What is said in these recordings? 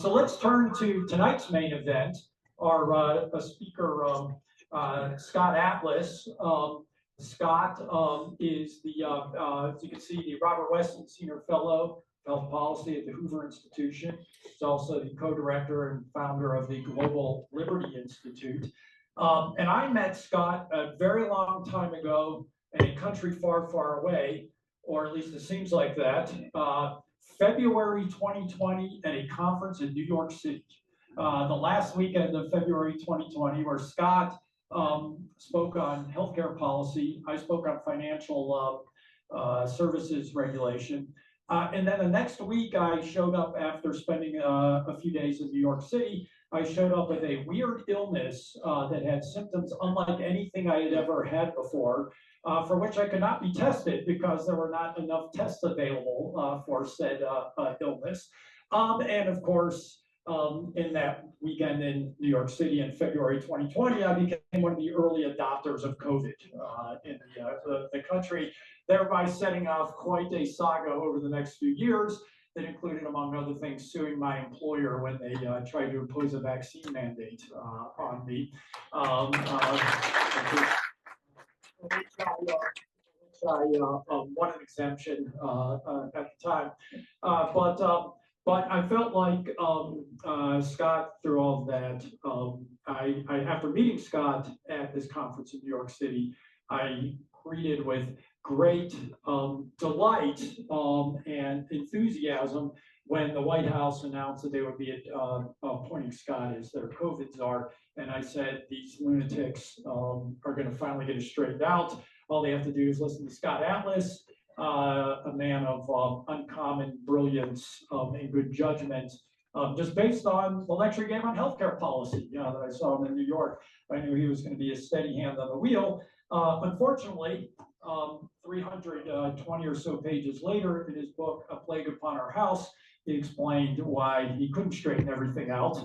So let's turn to tonight's main event. Our speaker, Scott Atlas. Scott is the, as you can see, the Robert Weston Senior Fellow, Health Policy at the Hoover Institution. He's also the co-director and founder of the Global Liberty Institute. And I met Scott a very long time ago in a country far, far away, or at least it seems like that. February 2020 at a conference in New York City. The last weekend of February 2020, where Scott spoke on healthcare policy, I spoke on financial services regulation. And then the next week, I showed up after spending a few days in New York City. I showed up with a weird illness that had symptoms unlike anything I had ever had before. For which I could not be tested because there were not enough tests available for said illness. And of course, in that weekend in New York City in February 2020, I became one of the early adopters of COVID in the country, thereby setting off quite a saga over the next few years that included, among other things, suing my employer when they tried to impose a vaccine mandate on me. Which I won an exemption at the time. But I felt like Scott, through all of that, after meeting Scott at this conference in New York City, I greeted with great delight and enthusiasm when the White House announced that they would be appointing Scott as their COVID czar. And I said, these lunatics are going to finally get it straightened out. All they have to do is listen to Scott Atlas, a man of uncommon brilliance and good judgment, just based on the lecture he gave on healthcare policy that I saw him in New York. I knew he was going to be a steady hand on the wheel. Unfortunately, 320 or so pages later in his book, A Plague Upon Our House, he explained why he couldn't straighten everything out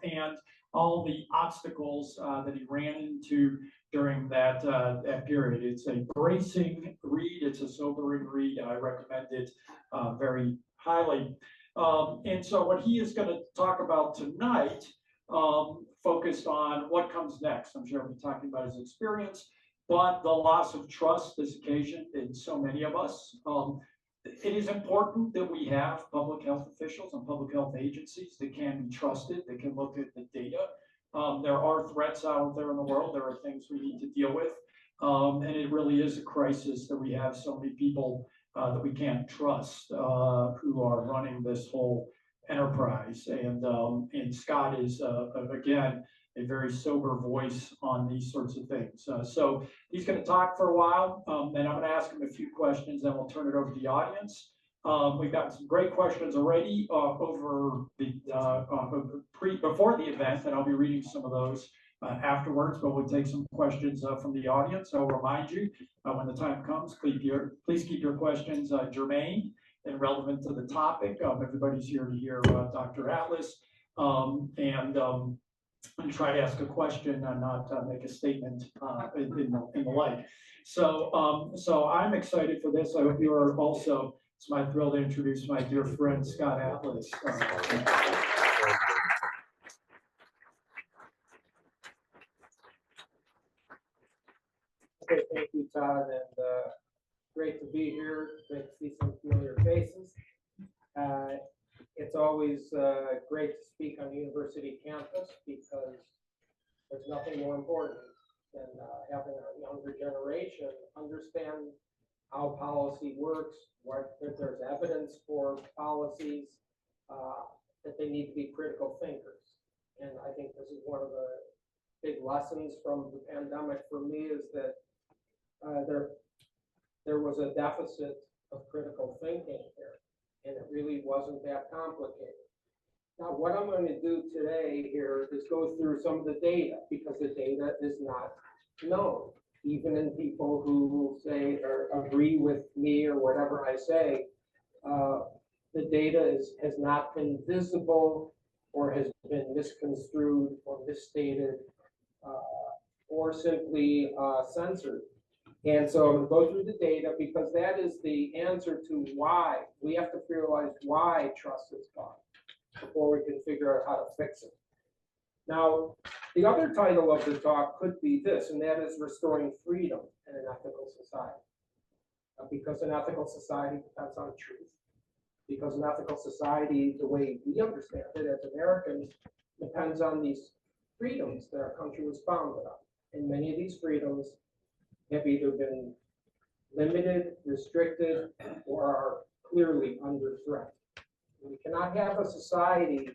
and all the obstacles that he ran into during that period. It's a bracing read. It's a sobering read. I recommend it very highly. And so what he is going to talk about tonight focused on what comes next. I'm sure he'll be talking about his experience, but the loss of trust this occasion in so many of us. It is important that we have public health officials and public health agencies that can be trusted, that can look at the data. There are threats out there in the world. There are things we need to deal with. And it really is a crisis that we have so many people that we can't trust who are running this whole enterprise. And Scott is, again, a very sober voice on these sorts of things. So he's going to talk for a while, then I'm going to ask him a few questions, then we'll turn it over to the audience. We've got some great questions already over the before the event, and I'll be reading some of those afterwards, but we'll take some questions from the audience. I'll remind you when the time comes, please keep your questions germane and relevant to the topic. Everybody's here to hear Dr. Atlas, and try to ask a question and not make a statement in the like. So I'm excited for this. I hope you are also. It's my thrill to introduce my dear friend, Scott Atlas. Okay, thank you, Todd, and great to be here. Great to see some familiar faces. It's always great to speak on the university campus because there's nothing more important than having our younger generation understand how policy works, that there's evidence for policies, that they need to be critical thinkers. And I think this is one of the big lessons from the pandemic for me is that there was a deficit of critical thinking here, and it really wasn't that complicated. Now, what I'm going to do today here is go through some of the data, because the data is not known. Even in people who say or agree with me or whatever I say, the data has not been visible or has been misconstrued or misstated or simply censored. And so I'm going to go through the data because that is the answer to why. We have to realize why trust is gone. before we can figure out how to fix it. Now, the other title of the talk could be this, and that is restoring freedom in an ethical society. Because an ethical society depends on truth. Because an ethical society, the way we understand it as Americans, depends on these freedoms that our country was founded on. And many of these freedoms have either been limited, restricted, or are clearly under threat. We cannot have a society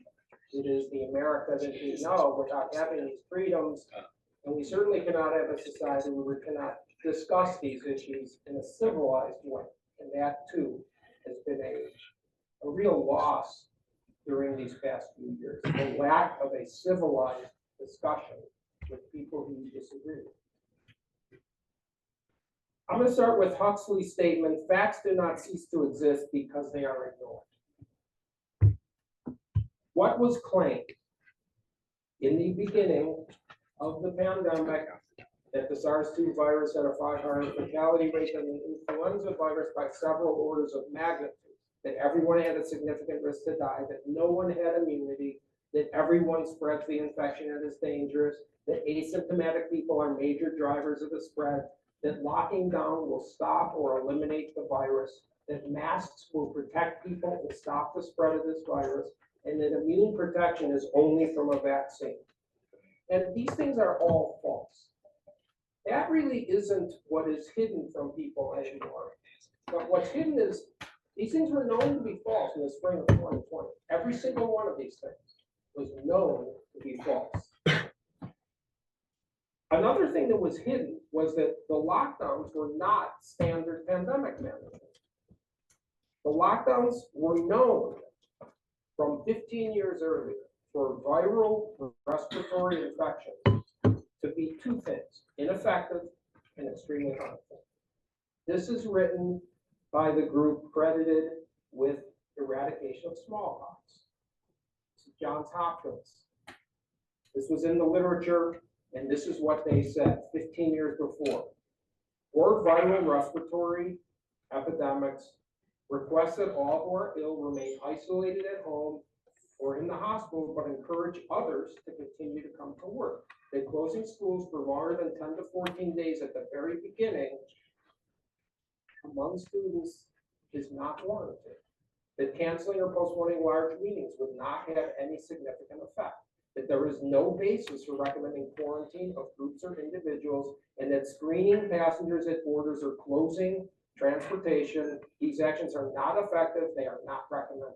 that is the America that we know without having these freedoms, and we certainly cannot have a society where we cannot discuss these issues in a civilized way. And that too has been a real loss during these past few years, the lack of a civilized discussion with people who disagree. I'm going to start with Huxley's statement, facts do not cease to exist because they are ignored. What was claimed in the beginning of the pandemic that the SARS-2 virus had a far higher fatality rate than the influenza virus by several orders of magnitude, that everyone had a significant risk to die, that no one had immunity, that everyone spreads the infection and is dangerous, that asymptomatic people are major drivers of the spread, that locking down will stop or eliminate the virus, that masks will protect people and stop the spread of this virus, and that immune protection is only from a vaccine. And these things are all false. That really isn't what is hidden from people anymore. But what's hidden is these things were known to be false in the spring of 2020. Every single one of these things was known to be false. Another thing that was hidden was that the lockdowns were not standard pandemic management. The lockdowns were known from 15 years earlier for viral respiratory infections to be two things: ineffective and extremely harmful. This is written by the group credited with eradication of smallpox. This is Johns Hopkins. This was in the literature, and this is what they said 15 years before. For viral respiratory epidemics, request that all who are ill remain isolated at home or in the hospital, but encourage others to continue to come to work. That closing schools for longer than 10 to 14 days at the very beginning among students is not warranted. That canceling or postponing large meetings would not have any significant effect. That there is no basis for recommending quarantine of groups or individuals, and that screening passengers at borders or closing transportation, these actions are not effective, they are not recommended.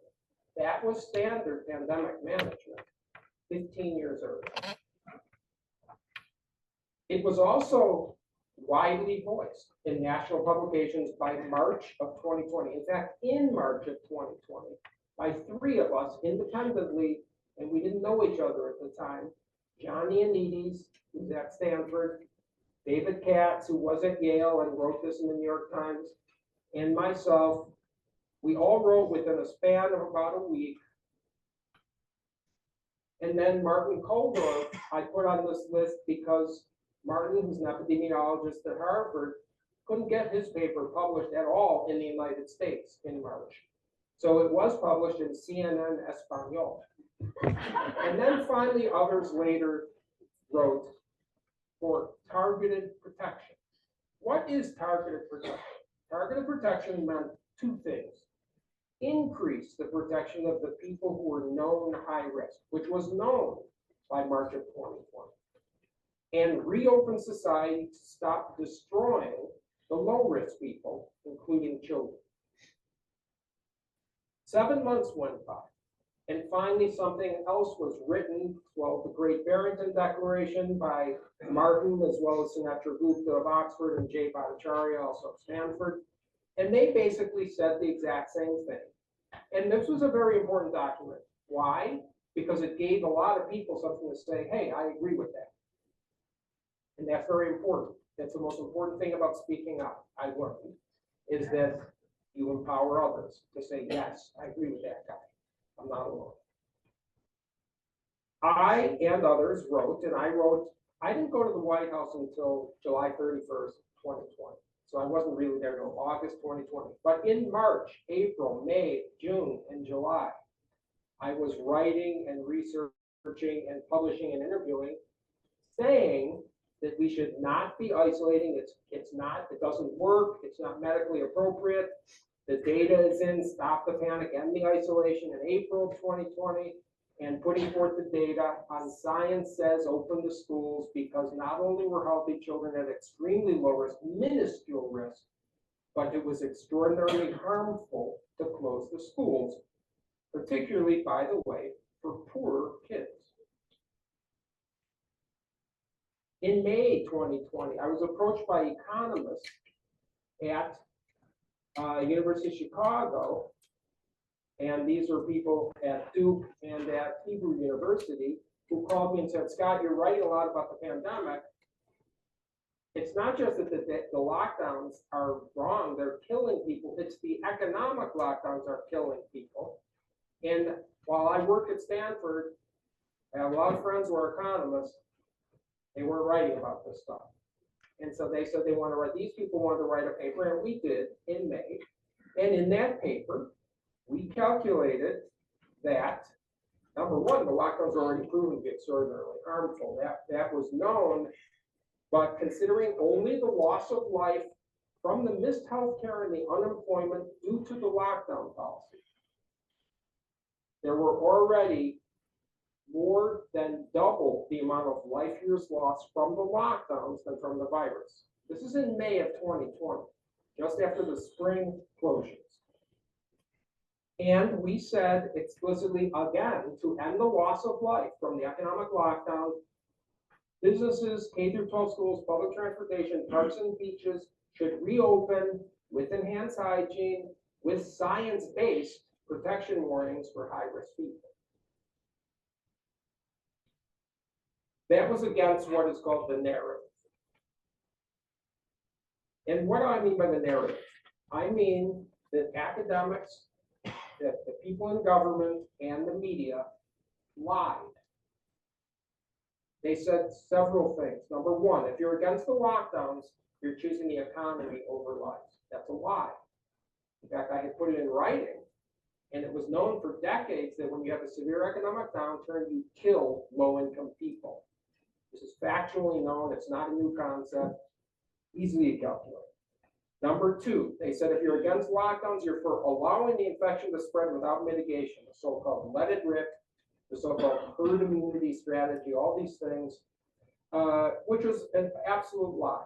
That was standard pandemic management 15 years earlier. It was also widely voiced in national publications by March of 2020. In fact, in March of 2020, by three of us independently, and we didn't know each other at the time: John Ioannidis, who's at Stanford, David Katz, who was at Yale and wrote this in the New York Times, and myself. We all wrote within a span of about a week. And then Martin Koldorf, I put on this list because Martin, who's an epidemiologist at Harvard, couldn't get his paper published at all in the United States in March. So it was published in CNN Espanol. And then finally, others later wrote for targeted protection. What is targeted protection? Targeted protection meant two things: increase the protection of the people who were known high risk, which was known by March of 2020, and reopen society to stop destroying the low-risk people, including children. 7 months went by, and finally something else was written, well, the Great Barrington Declaration by Martin, as well as Sunetra Gupta of Oxford and Jay Bhattacharya, also of Stanford, and they basically said the exact same thing. And this was a very important document. Why? Because it gave a lot of people something to say, hey, I agree with that. And that's very important. That's the most important thing about speaking out, I learned, is that you empower others to say, yes, I agree with that guy. I'm not alone. I and others wrote, and I didn't go to the White House until July 31st, 2020. So I wasn't really there until August 2020. But in March, April, May, June, and July, I was writing and researching and publishing and interviewing, saying that we should not be isolating. It doesn't work. It's not medically appropriate. The data is in Stop the Panic, End the Isolation in April 2020, and putting forth the data on Science Says Open the Schools, because not only were healthy children at extremely low risk, minuscule risk, but it was extraordinarily harmful to close the schools, particularly, by the way, for poorer kids. In May 2020, I was approached by economists at University of Chicago, and these are people at Duke and at Hebrew University, who called me and said, Scott, you're writing a lot about the pandemic. It's not just that the lockdowns are wrong, they're killing people. It's the economic lockdowns are killing people. And while I worked at Stanford, I have a lot of friends who are economists, they weren't writing about this stuff. And so they said they want to write, these people wanted to write a paper, and we did in May. And in that paper, we calculated that, number one, the lockdowns are already proven to be extraordinarily harmful. That was known, but considering only the loss of life from the missed healthcare and the unemployment due to the lockdown policy, there were already more than double the amount of life years lost from the lockdowns than from the virus. This is in May of 2020, just after the spring closures. And we said explicitly again, to end the loss of life from the economic lockdown, businesses, K-12 schools, public transportation, parks and beaches should reopen with enhanced hygiene, with science-based protection warnings for high-risk people. That was against what is called the narrative. And what do I mean by the narrative? I mean that academics, that the people in government and the media lied. They said several things. Number one, if you're against the lockdowns, you're choosing the economy over life. That's a lie. In fact, I had put it in writing, and it was known for decades that when you have a severe economic downturn, you kill low-income people. This is factually known. It's not a new concept, easily calculated. Number two, they said if you're against lockdowns, you're for allowing the infection to spread without mitigation, the so-called let it rip, the so-called herd immunity strategy, all these things, which was an absolute lie.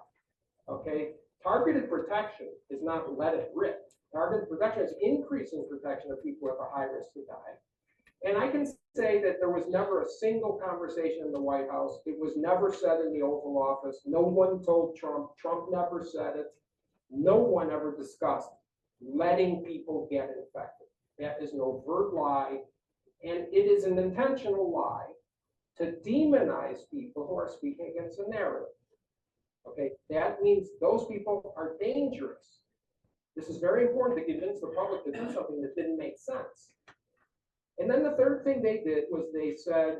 Okay, targeted protection is not let it rip. Targeted protection is increasing protection of people with a high risk to die. And I can say that there was never a single conversation in the White House. It was never said in the Oval Office. No one told Trump. Trump never said it. No one ever discussed letting people get infected. That is an overt lie, and it is an intentional lie to demonize people who are speaking against the narrative. Okay, that means those people are dangerous. This is very important to convince the public to do something that didn't make sense. And then the third thing they did was they said,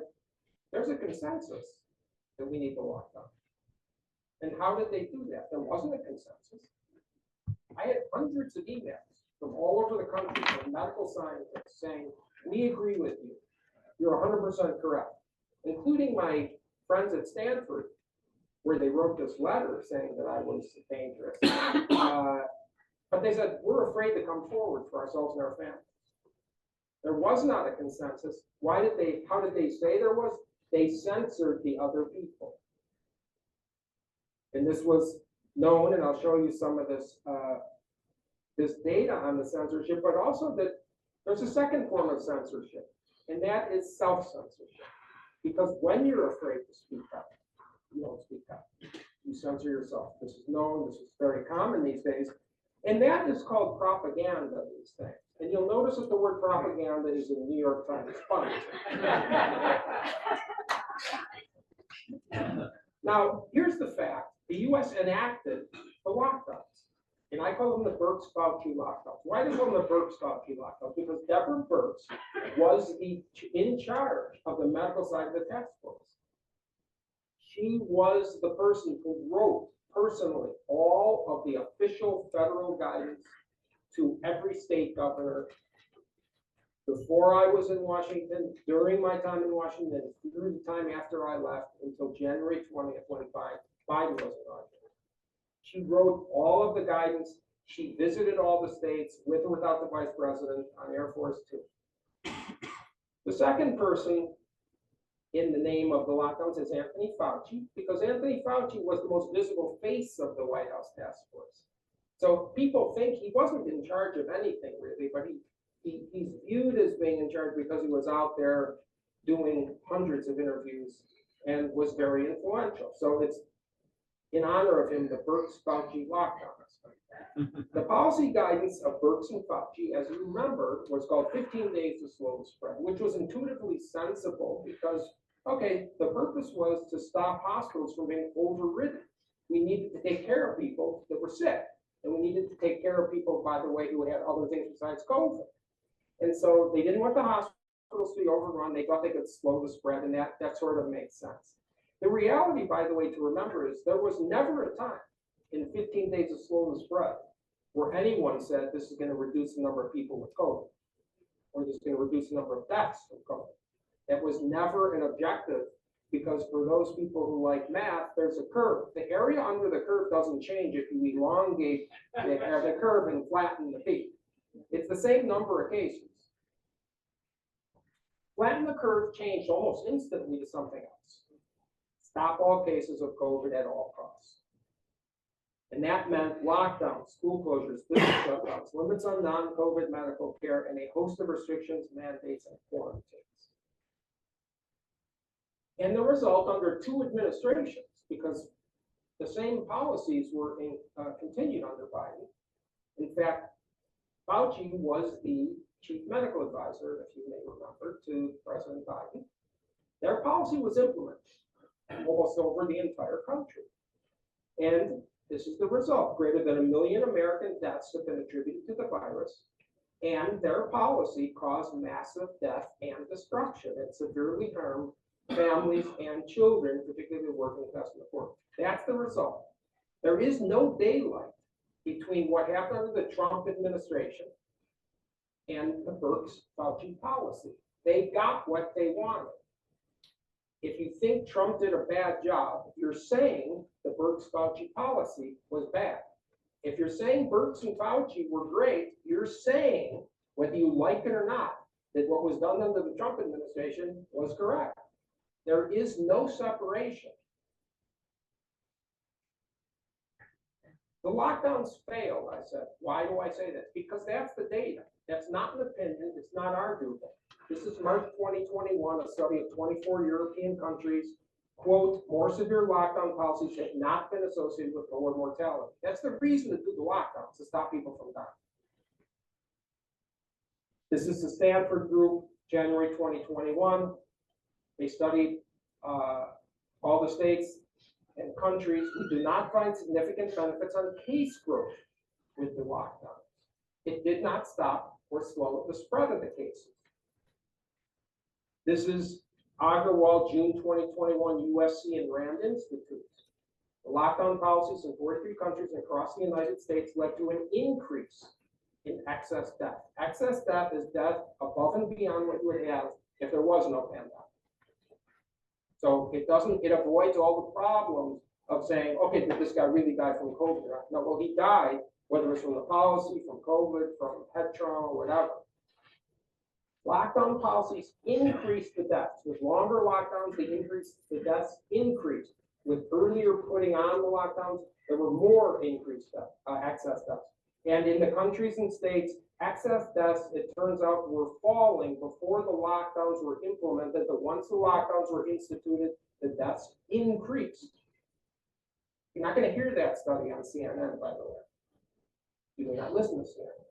there's a consensus that we need to lock down. And how did they do that? There wasn't a consensus. I had hundreds of emails from all over the country from medical scientists saying, we agree with you. You're 100% correct, including my friends at Stanford, where they wrote this letter saying that I was dangerous. But they said, we're afraid to come forward for ourselves and our families. There was not a consensus. How did they say there was? They censored the other people. And this was known, and I'll show you some of this, this data on the censorship, but also that there's a second form of censorship, and that is self-censorship. Because when you're afraid to speak up, you don't speak up. You censor yourself. This is known, this is very common these days. And that is called propaganda these days. And you'll notice that the word propaganda is in New York Times font. Now, here's the fact. The US enacted the lockdowns. And I call them the Birx-Fauci lockdowns. Why do they call them the Birx-Fauci lockdowns? Because Deborah Birx was in charge of the medical side of the task force. She was the person who wrote personally all of the official federal guidance to every state governor before I was in Washington, during my time in Washington, through the time after I left until January 20th, when Biden was inaugurated. She wrote all of the guidance. She visited all the states with or without the vice president on Air Force Two. The second person in the name of the lockdowns is Anthony Fauci, because Anthony Fauci was the most visible face of the White House task force. So people think he wasn't in charge of anything really, but he's viewed as being in charge because he was out there doing hundreds of interviews and was very influential. So it's in honor of him, the Birx-Fauci lockdowns. The policy guidance of Birx and Fauci, as you remember, was called 15 days to slow the spread, which was intuitively sensible because, okay, the purpose was to stop hospitals from being overridden. We needed to take care of people that were sick, and we needed to take care of people, by the way, who had other things besides COVID. And so they didn't want the hospitals to be overrun. They thought they could slow the spread, and that sort of made sense. The reality, by the way, to remember is there was never a time in 15 days to slow the spread where anyone said this is going to reduce the number of people with COVID, or this is going to reduce the number of deaths from COVID. That was never an objective, because for those people who like math, there's a curve. The area under the curve doesn't change if you elongate the curve and flatten the peak. It's the same number of cases. Flatten the curve changed almost instantly to something else. Stop all cases of COVID at all costs. And that meant lockdowns, school closures, business shutdowns, limits on non-COVID medical care, and a host of restrictions, mandates, and quarantines. And the result under two administrations, because the same policies were continued under Biden. In fact, Fauci was the chief medical advisor, if you may remember, to President Biden. Their policy was implemented almost over the entire country. And this is the result. Greater than 1 million American deaths have been attributed to the virus, and their policy caused massive death and destruction and severely harmed families and children, particularly working class and the poor. That's the result. There is no daylight between what happened under the Trump administration and the Birx-Fauci policy. They got what they wanted. If you think Trump did a bad job, you're saying the Birx-Fauci policy was bad. If you're saying Birx and Fauci were great, you're saying, whether you like it or not, that what was done under the Trump administration was correct. There is no separation. The lockdowns failed, I said. Why do I say that? Because that's the data. That's not an opinion. It's not arguable. This is March 2021, a study of 24 European countries. Quote, more severe lockdown policies have not been associated with lower mortality. That's the reason to do the lockdowns, to stop people from dying. This is the Stanford group, January 2021. They studied all the states and countries who do not find significant benefits on case growth with the lockdown. It did not stop or slow the spread of the cases. This is Agarwal, June 2021, USC and Rand Institute. The lockdown policies in 43 countries across the United States led to an increase in excess death. Excess death is death above and beyond what you would have if there was no pandemic. So it avoids all the problems of saying, okay, did this guy really die from COVID? No, well, he died, whether it's from the policy, from COVID, from head trauma, whatever. Lockdown policies increased the deaths. With longer lockdowns, the deaths increased. With earlier putting on the lockdowns, there were more increased excess deaths. And in the countries and states, excess deaths, it turns out, were falling before the lockdowns were implemented, but once the lockdowns were instituted, the deaths increased. You're not going to hear that study on CNN, by the way. You may not listen to CNN.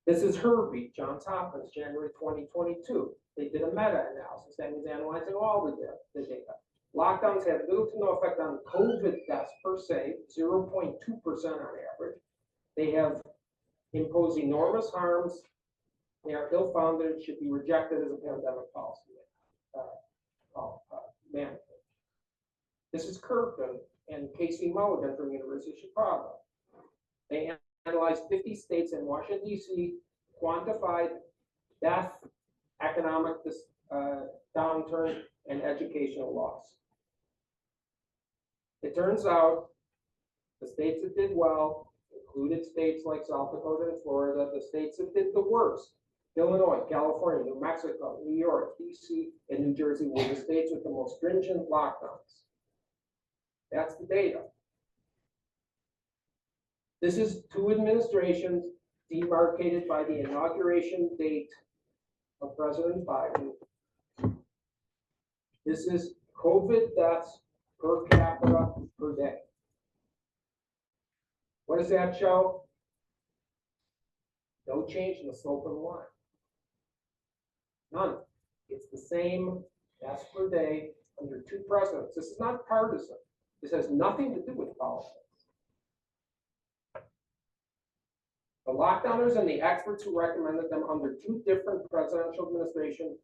This is Herbie, Johns Hopkins, January 2022. They did a meta-analysis. That means analyzing all the data. Lockdowns had little to no effect on COVID deaths per se, 0.2% on average. They have imposed enormous harms. They are ill-founded, should be rejected as a pandemic policy management. This is Kirkman and Casey Mulligan from the University of Chicago. They analyzed 50 states and Washington, D.C., quantified death, economic downturn, and educational loss. It turns out the states that did well included states like South Dakota and Florida. The states that did the worst, Illinois, California, New Mexico, New York, DC, and New Jersey, were the states with the most stringent lockdowns. That's the data. This is two administrations demarcated by the inauguration date of President Biden. This is COVID deaths per capita per day. What does that show? No change in the slope of the line. None. It's the same deaths per day under two presidents. This is not partisan. This has nothing to do with politics. The lockdowners and the experts who recommended them under two different presidential administrations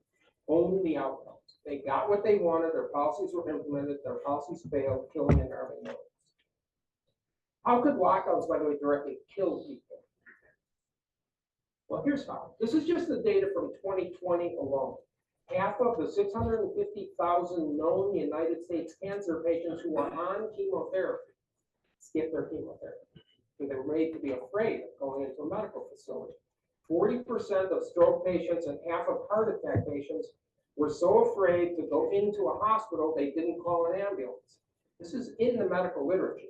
owned the outcomes. They got what they wanted, their policies were implemented, their policies failed, killing and harming millions. How could lockdowns, by the way, directly kill people? Well, here's how. This is just the data from 2020 alone. Half of the 650,000 known United States cancer patients who are on chemotherapy skipped their chemotherapy because they were made to be afraid of going into a medical facility. 40% of stroke patients and half of heart attack patients were so afraid to go into a hospital they didn't call an ambulance. This is in the medical literature.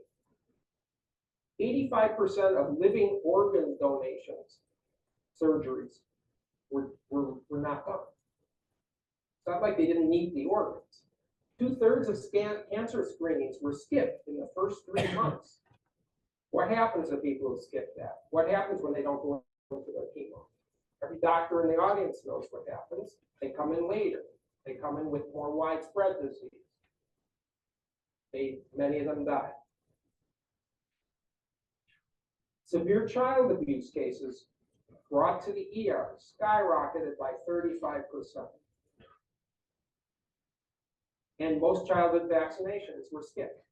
85% of living organ donations, surgeries, were not done. It's not like they didn't need the organs. 2/3 of cancer screenings were skipped in the first 3 months. What happens to people who skip that? What happens when they don't go into their chemo? Every doctor in the audience knows what happens. They come in later. They come in with more widespread disease. Many of them die. Severe child abuse cases brought to the ER skyrocketed by 35%. And most childhood vaccinations were skipped.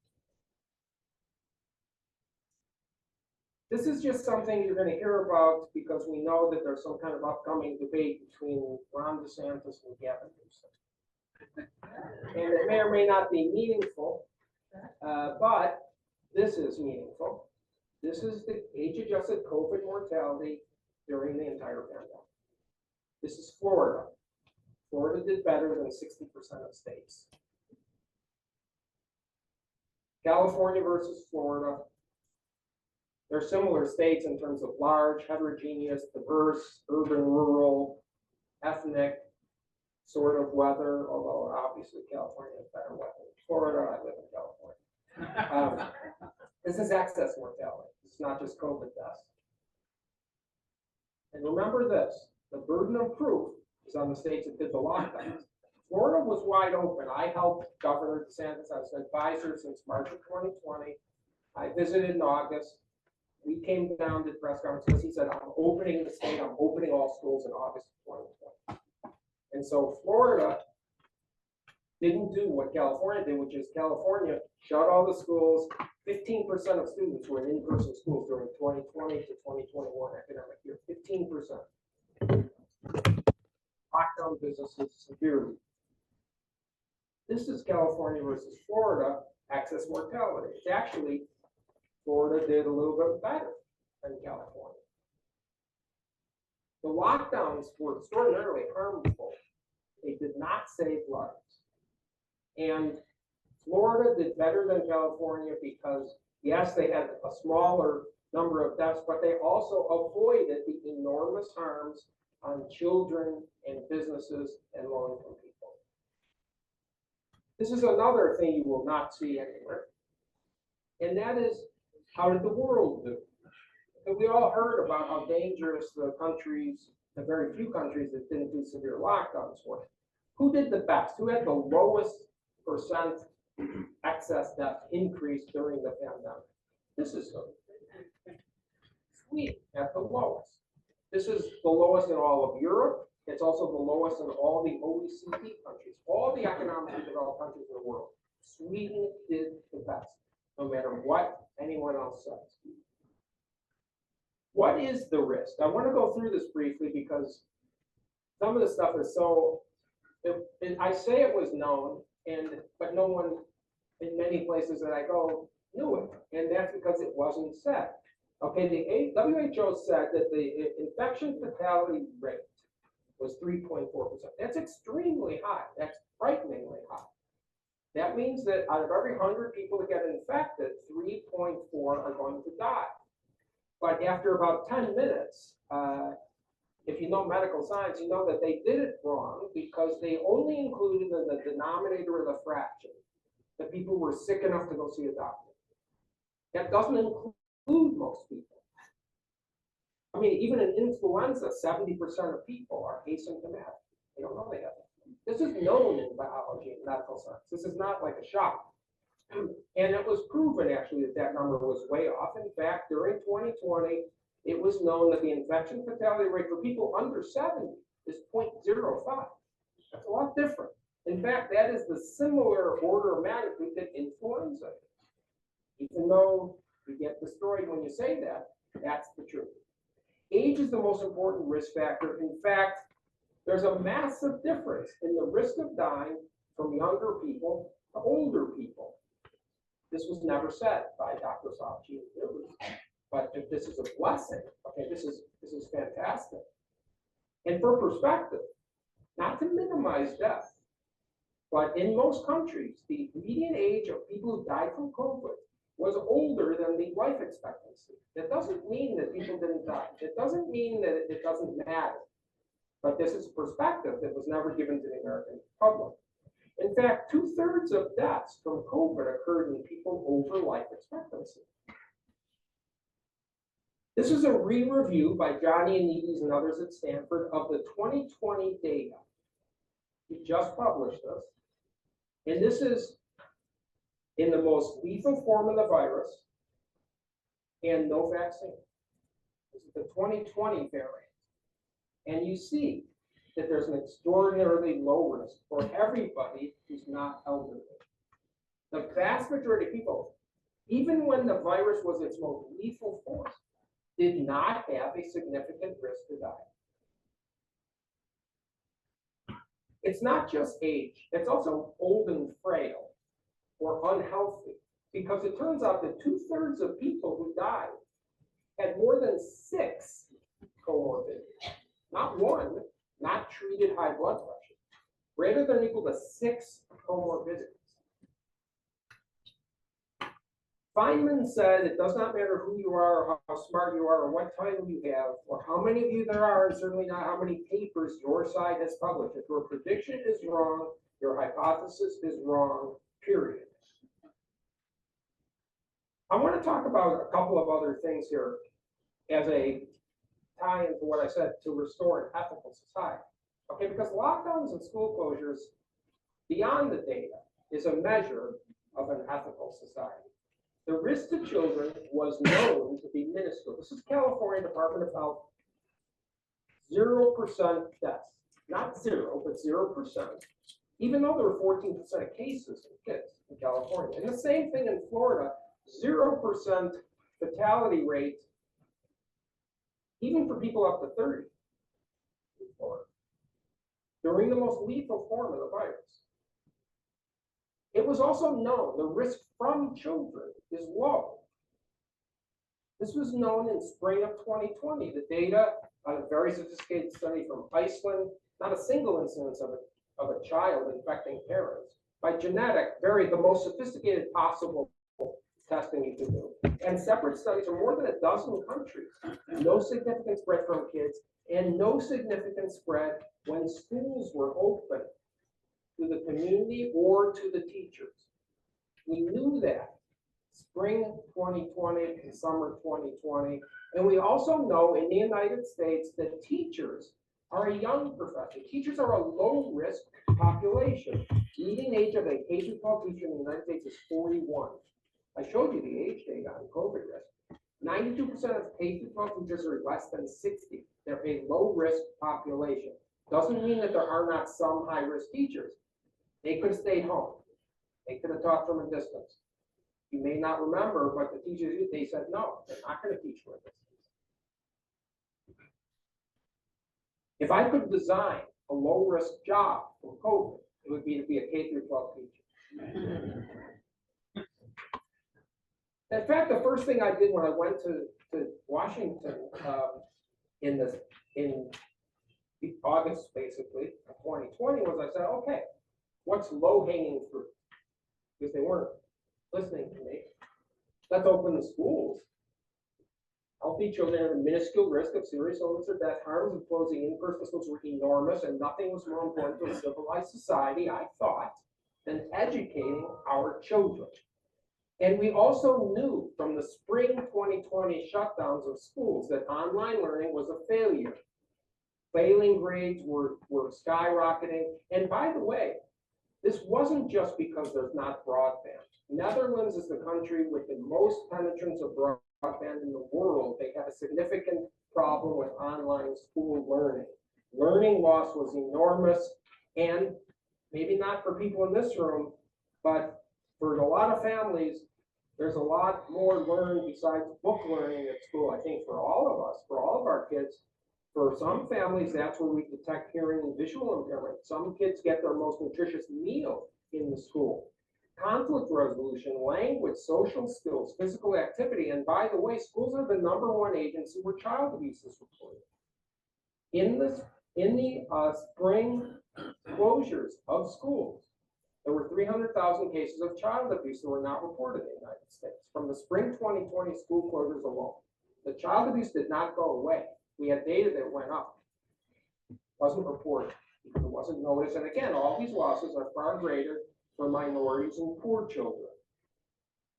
This is just something you're going to hear about because we know that there's some kind of upcoming debate between Ron DeSantis and Gavin Newsom. And it may or may not be meaningful, but this is meaningful. This is the age-adjusted COVID mortality during the entire pandemic. This is Florida. Florida did better than 60% of states. California versus Florida. They're similar states in terms of large, heterogeneous, diverse, urban, rural, ethnic sort of weather, although obviously California has better weather than Florida. I live in California. This is excess mortality. It's not just COVID deaths. And remember this, the burden of proof is on the states that did the lockdowns. Florida was wide open. I helped Governor DeSantis. I was an advisor since March of 2020. I visited in August. We came down to press conference because he said, I'm opening the state, I'm opening all schools in August of 2020. And so Florida didn't do what California did, which is California shut all the schools. 15% of students were in in-person schools during 2020 to 2021 academic year, 15%. Lockdown businesses severely. This is California versus Florida, excess mortality. It's actually, Florida did a little bit better than California. The lockdowns were extraordinarily harmful. They did not save lives. And Florida did better than California because, yes, they had a smaller number of deaths, but they also avoided the enormous harms on children and businesses and low-income people. This is another thing you will not see anywhere, and that is, how did the world do? And we all heard about how dangerous the countries, the very few countries that didn't do severe lockdowns were. Who did the best? Who had the lowest percent excess death increase during the pandemic? This is Sweden at the lowest. This is the lowest in all of Europe. It's also the lowest in all the OECD countries, all the economically developed countries in the world. Sweden did the best, no matter what anyone else says. What is the risk? I want to go through this briefly because some of the stuff is so, I say it was known, but no one in many places that I go knew it, and that's because it wasn't said. Okay, the WHO said that the infection fatality rate was 3.4%. That's extremely high. That's frighteningly high. That means that out of every 100 people that get infected, 3.4 are going to die. But after about 10 minutes, if you know medical science, you know that they did it wrong because they only included in the denominator of the fraction the people who were sick enough to go see a doctor. That doesn't include most people. I mean, even in influenza, 70% of people are asymptomatic. They don't know they have it. This is known in biology and medical science. This is not like a shock. And it was proven actually that that number was way off. In fact, during 2020, it was known that the infection fatality rate for people under 70 is 0.05. That's a lot different. In fact, that is the similar order of magnitude that influenza. Even though you get destroyed when you say that, that's the truth. Age is the most important risk factor. In fact, there's a massive difference in the risk of dying from younger people to older people. This was never said by Dr. Fauci, but if this is a blessing, okay, this is fantastic. And for perspective, not to minimize death, but in most countries, the median age of people who died from COVID was older than the life expectancy. That doesn't mean that people didn't die. It doesn't mean that it doesn't matter. But this is perspective that was never given to the American public. In fact, 2/3 of deaths from COVID occurred in people over life expectancy. This is a re-review by Johnny Anides and others at Stanford of the 2020 data. We just published this. And this is in the most lethal form of the virus and no vaccine. This is the 2020 variant. And you see that there's an extraordinarily low risk for everybody who's not elderly. The vast majority of people, even when the virus was its most lethal form, did not have a significant risk to die. It's not just age, it's also old and frail or unhealthy, because it turns out that 2/3 of people who died had more than 6 comorbidities. Not one, not treated high blood pressure, greater than or equal to 6 comorbidities. Feynman said it does not matter who you are, or how smart you are, or what title you have, or how many of you there are, and certainly not how many papers your side has published. If your prediction is wrong, your hypothesis is wrong, period. I want to talk about a couple of other things here as a tie into what I said to restore an ethical society. Okay, because lockdowns and school closures, beyond the data, is a measure of an ethical society. The risk to children was known to be minuscule. This is California Department of Health, 0% deaths. Not 0, but 0%. Even though there were 14% of cases in kids in California. And the same thing in Florida, 0% fatality rate, even for people up to 30 in Florida, during the most lethal form of the virus. It was also known the risk from children is low. This was known in spring of 2020. The data on a very sophisticated study from Iceland, not a single instance of a child infecting parents, by genetic, the most sophisticated possible testing you can do. And separate studies from more than a dozen countries. No significant spread from kids and no significant spread when schools were open to the community or to the teachers. We knew that spring 2020 and summer 2020. And we also know in the United States that teachers are a young profession. Teachers are a low risk population. Median age of a K-12 teacher in the United States is 41. I showed you the age data on COVID risk. 92% of K-12 teachers are less than 60. They're a low risk population. Doesn't mean that there are not some high risk teachers. They could have stayed home. They could have taught from a distance. You may not remember, but the teachers, they said, no, they're not going to teach from a distance. If I could design a low-risk job for COVID, it would be to be a K through 12 teacher. In fact, the first thing I did when I went to Washington in August, basically, of 2020, was I said, okay, what's low-hanging fruit? Because they weren't listening to me. Let's open the schools. Healthy children have a minuscule risk of serious illness or death. Harms of closing in-person schools were enormous, and nothing was more important to a civilized society, I thought, than educating our children. And we also knew from the spring 2020 shutdowns of schools that online learning was a failure. Failing grades were skyrocketing. And by the way, this wasn't just because there's not broadband. Netherlands is the country with the most penetrance of broadband in the world. They had a significant problem with online school learning. Learning loss was enormous, and maybe not for people in this room, but for a lot of families, there's a lot more learned besides book learning at school. I think for all of us, for all of our kids, for some families, that's where we detect hearing and visual impairment. Some kids get their most nutritious meal in the school. Conflict resolution, language, social skills, physical activity. And by the way, schools are the #1 agency where child abuse is reported. In the spring closures of schools, there were 300,000 cases of child abuse that were not reported in the United States from the spring 2020 school closures alone. The child abuse did not go away. We had data that went up. It wasn't reported because it wasn't noticed. And again, all these losses are far greater for minorities and poor children.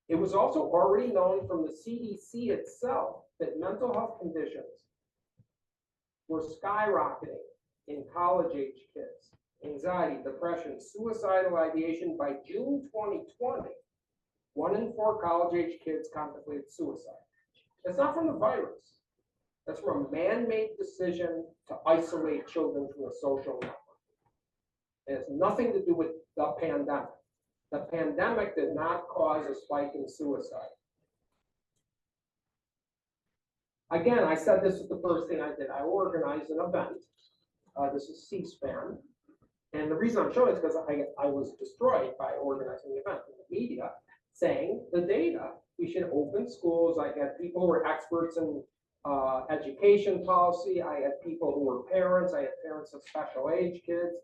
It was also already known from the CDC itself that mental health conditions were skyrocketing in college-age kids. Anxiety, depression, suicidal ideation. By June 2020, 1 in 4 college-age kids contemplated suicide. That's not from the virus. That's from a man-made decision to isolate children from a social network. It has nothing to do with the pandemic. The pandemic did not cause a spike in suicide. Again, I said this is the first thing I did. I organized an event. This is C-SPAN. And the reason I'm showing it is because I was destroyed by organizing the event in the media, saying the data, we should open schools. I had people who were experts in education policy. I had people who were parents. I had parents of special age kids,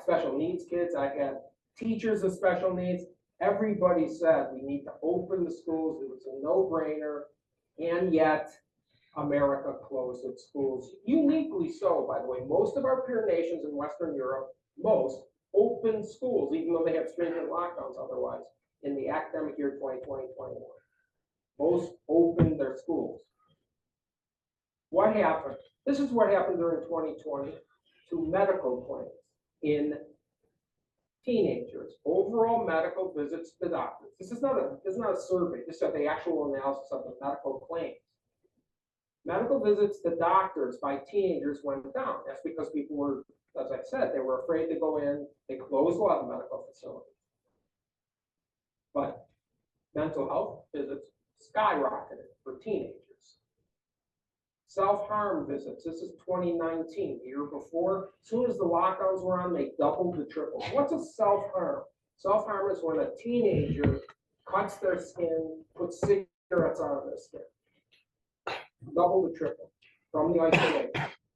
special needs kids. I had teachers of special needs. Everybody said we need to open the schools. It was a no-brainer. And yet, America closed its schools. Uniquely so, by the way. Most of our peer nations in Western Europe, most open schools, even though they have stringent lockdowns otherwise, in the academic year 2020-21. Most opened their schools. What happened? This is what happened during 2020 to medical claims in teenagers. Overall medical visits to doctors. This is not a survey. This is the actual analysis of the medical claims. Medical visits to doctors by teenagers went down. That's because people were, as I said, they were afraid to go in. They closed a lot of medical facilities. But mental health visits skyrocketed for teenagers. Self-harm visits, this is 2019, the year before. As soon as the lockdowns were on, they doubled to triple. What's a self-harm? Self-harm is when a teenager cuts their skin, puts cigarettes on their skin. Double to triple from the isolation.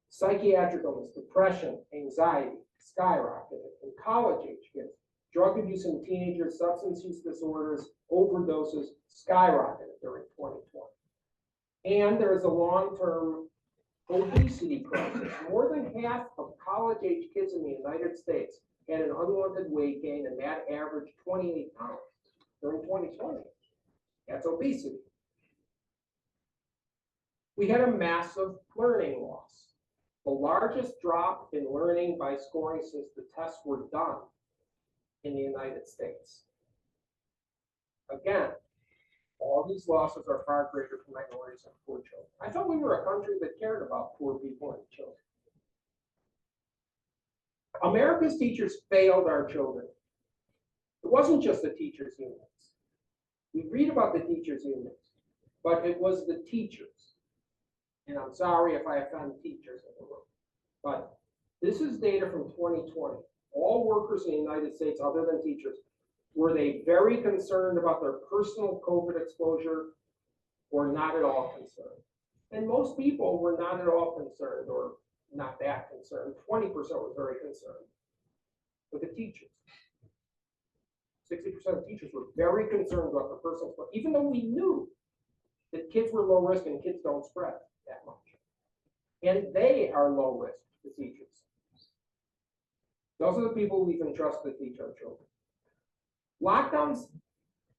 Psychiatric illness, depression, anxiety, skyrocketed. In college-age kids, drug abuse in teenagers, substance use disorders, overdoses, skyrocketed during 2020. And there is a long-term obesity crisis. More than half of college-age kids in the United States had an unwanted weight gain, and that averaged 28 pounds during 2020. That's obesity. We had a massive learning loss. The largest drop in learning by scoring since the tests were done in the United States. Again, all these losses are far greater for minorities and poor children. I thought we were a country that cared about poor people and children. America's teachers failed our children. It wasn't just the teachers' unions. We read about the teachers' unions, but it was the teachers. And I'm sorry if I offend teachers in the room, but This is data from 2020. All workers in the United States, other than teachers, were they very concerned about their personal COVID exposure or not at all concerned? And most people were not at all concerned or not that concerned. 20% were very concerned. But the teachers, 60% of teachers were very concerned about their personal exposure, even though we knew that kids were low risk and kids don't spread that much. And they are low risk, the teachers. Those are the people we can trust to teach our children. Lockdowns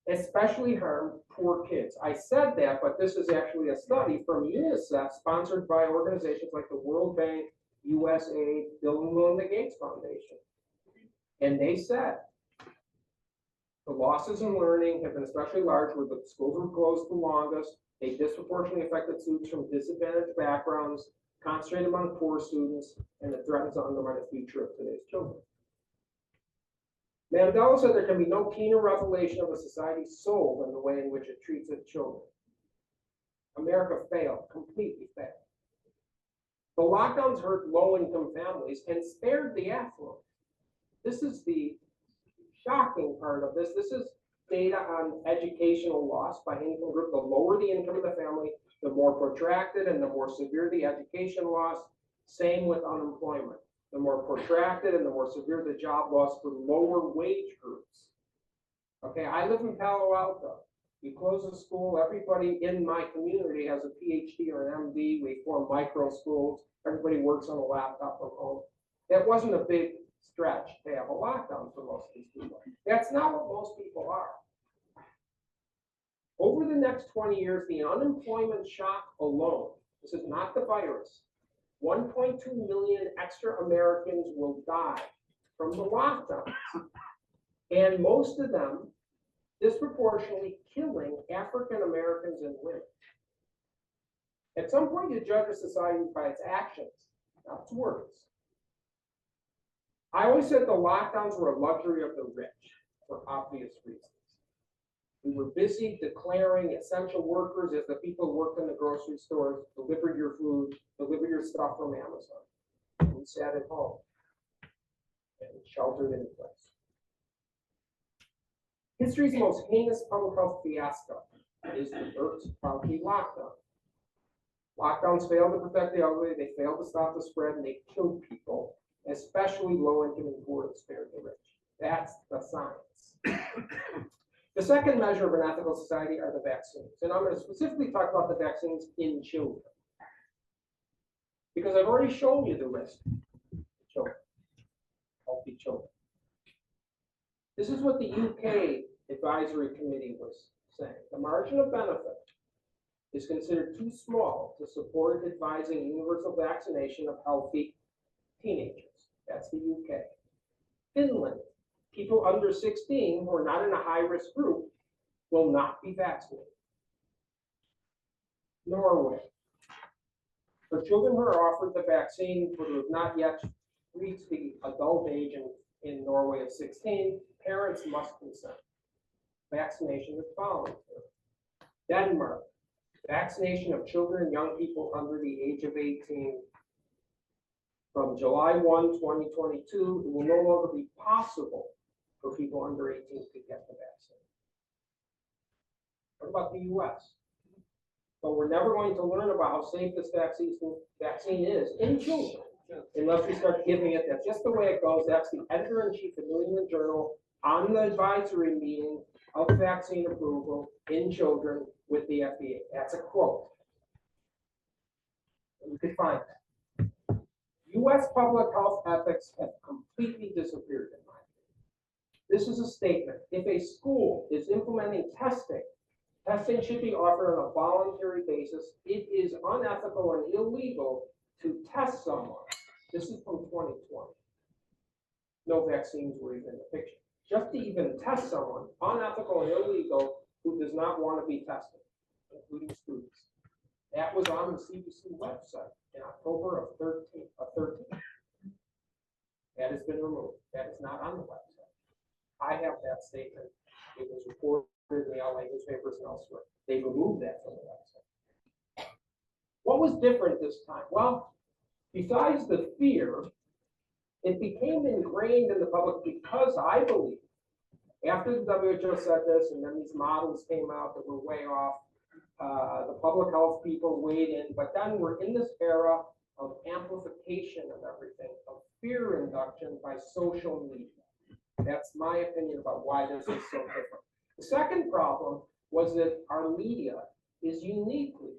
especially harm poor kids. I said that, but this is actually a study from UNICEF, sponsored by organizations like the World Bank, USAID, Bill and Melinda Gates Foundation. And they said the losses in learning have been especially large where the schools were closed the longest. They disproportionately affected students from disadvantaged backgrounds, concentrated among poor students, and it threatens to undermine the future of today's children. Mandela said there can be no keener revelation of a society's soul than the way in which it treats its children. America failed, completely failed. The lockdowns hurt low-income families and spared the affluent. This is the shocking part of this. This is data on educational loss by income group. The lower the income of the family, the more protracted and the more severe the education loss. Same with unemployment. The more protracted and the more severe the job loss for lower wage groups. Okay, I live in Palo Alto. You close a school, everybody in my community has a PhD or an MD. We form micro schools. Everybody works on a laptop from home. That wasn't a big stretch to have a lockdown for most of these people. That's not what most people are. Over the next 20 years, the unemployment shock alone, this is not the virus, 1.2 million extra Americans will die from the lockdown. And most of them disproportionately killing African Americans and women. At some point, you judge a society by its actions, not its words. I always said the lockdowns were a luxury of the rich for obvious reasons. We were busy declaring essential workers as the people who worked in the grocery stores, delivered your food, delivered your stuff from Amazon. We sat at home and sheltered in place. History's most heinous public health fiasco is the Earth-Fauci lockdown. Lockdowns failed to protect the elderly, they failed to stop the spread, and they killed people, especially low-income and poor, and spared the rich. That's the science. The second measure of an ethical society are the vaccines. And I'm going to specifically talk about the vaccines in children. Because I've already shown you the risk of children, healthy children. This is what the UK advisory committee was saying. The margin of benefit is considered too small to support advising universal vaccination of healthy teenagers. That's the UK. Finland, people under 16 who are not in a high-risk group will not be vaccinated. Norway, for children who are offered the vaccine but who have not yet reached the adult age in Norway of 16, parents must consent. Vaccination is voluntary. Denmark, vaccination of children and young people under the age of 18. From July 1, 2022, it will no longer be possible for people under 18 to get the vaccine. What about the US? But we're never going to learn about how safe this vaccine is in children unless we start giving it. That's just the way it goes. That's the editor-in-chief of the New England Journal on the advisory meeting of vaccine approval in children with the FDA. That's a quote. You can find that. US public health ethics have completely disappeared in my opinion. This is a statement. If a school is implementing testing, testing should be offered on a voluntary basis. It is unethical and illegal to test someone. This is from 2020. No vaccines were even in the picture. Just to even test someone, unethical and illegal, who does not want to be tested, including students. That was on the CDC website in October of 13. That has been removed. That is not on the website. I have that statement. It was reported in the LA newspapers and elsewhere. They removed that from the website. What was different this time? Well, besides the fear It became ingrained in the public because I believe, after the WHO said this, and then these models came out that were way off, the public health people weighed in, but then we're in this era of amplification of everything, of fear induction by social media. That's my opinion about why this is so different. The second problem was that our media is uniquely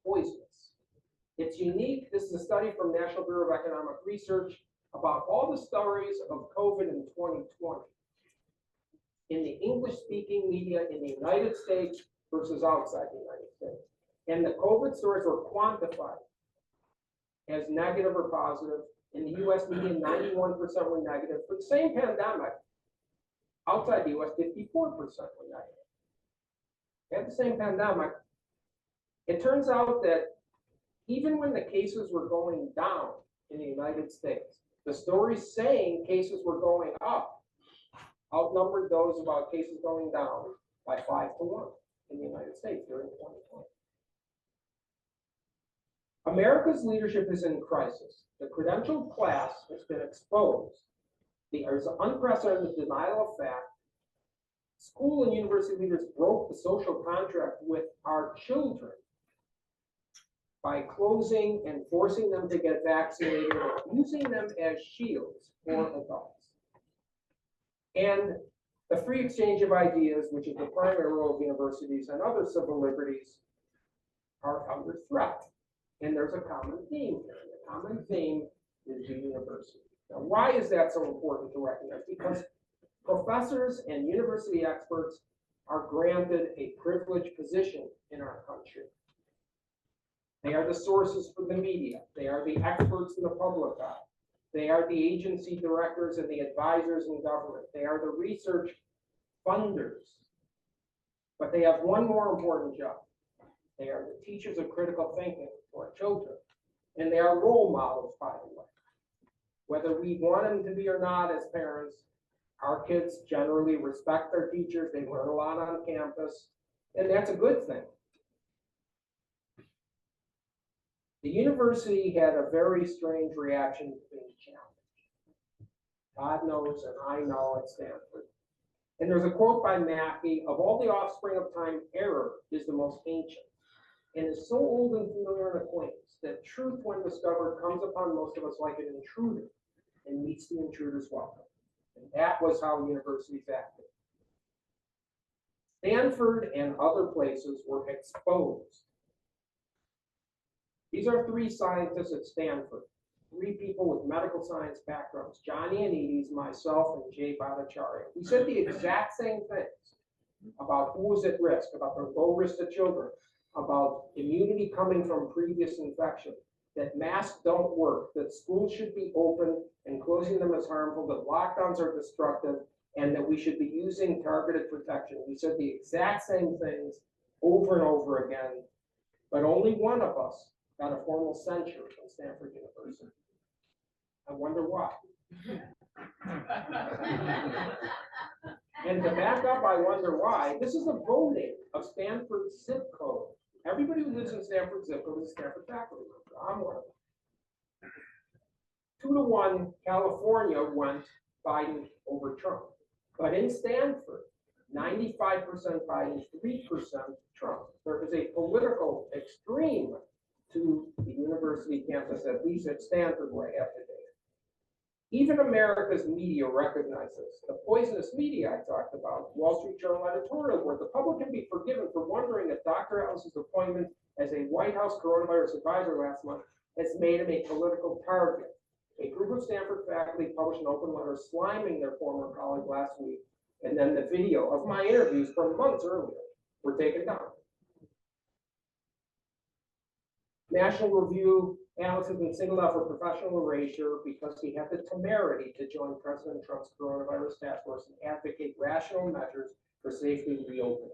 poisonous. It's unique. This is a study from National Bureau of Economic Research about all the stories of COVID in 2020 in the English-speaking media in the United States versus outside the United States. And the COVID stories were quantified as negative or positive. In the US media, 91% were negative. For the same pandemic, outside the US, 54% were negative. At the same pandemic, it turns out that even when the cases were going down in the United States, the stories saying cases were going up outnumbered those about cases going down by 5-1 in the United States during 2020. America's leadership is in crisis. The credentialed class has been exposed. There's unprecedented denial of fact. School and university leaders broke the social contract with our children by closing and forcing them to get vaccinated, using them as shields for adults. And the free exchange of ideas, which is the primary role of universities and other civil liberties, are under threat. And there's a common theme here. The common theme is the university. Now, why is that so important to recognize? Because professors and university experts are granted a privileged position in our country. They are the sources for the media. They are the experts in the public eye. They are the agency directors and the advisors in government. They are the research funders. But they have one more important job. They are the teachers of critical thinking for our children. And they are role models, by the way. Whether we want them to be or not as parents, our kids generally respect their teachers. They learn a lot on campus, and that's a good thing. The university had a very strange reaction to being challenged. God knows, and I know at Stanford. And there's a quote by Mackey: "Of all the offspring of time, error is the most ancient, and is so old and familiar an acquaintance that truth, when discovered, comes upon most of us like an intruder and meets the intruder's welcome." And that was how universities acted. Stanford and other places were exposed. These are three scientists at Stanford, three people with medical science backgrounds: John Ioannidis, myself, and Jay Bhattacharya. We said the exact same things about who was at risk, about the low risk to children, about immunity coming from previous infection, that masks don't work, that schools should be open and closing them is harmful, that lockdowns are destructive, and that we should be using targeted protection. We said the exact same things over and over again, but only one of us got a formal censure from Stanford University. I wonder why. And to back up, I wonder why, this is a voting of Stanford's zip code. Everybody who lives in Stanford zip code is a Stanford faculty member. I'm one of them. 2-1, California went Biden over Trump. But in Stanford, 95% Biden, 3% Trump. There is a political extreme to the university campus, at least at Stanford, where I have today. Even America's media recognizes the poisonous media I talked about, Wall Street Journal editorial, where the public can be forgiven for wondering if Dr. Ellis's appointment as a White House coronavirus advisor last month has made him a political target. A group of Stanford faculty published an open letter sliming their former colleague last week, and then the video of my interviews from months earlier were taken down. National Review analysts have been singled out for professional erasure because he had the temerity to join President Trump's coronavirus task force and advocate rational measures for safely reopening.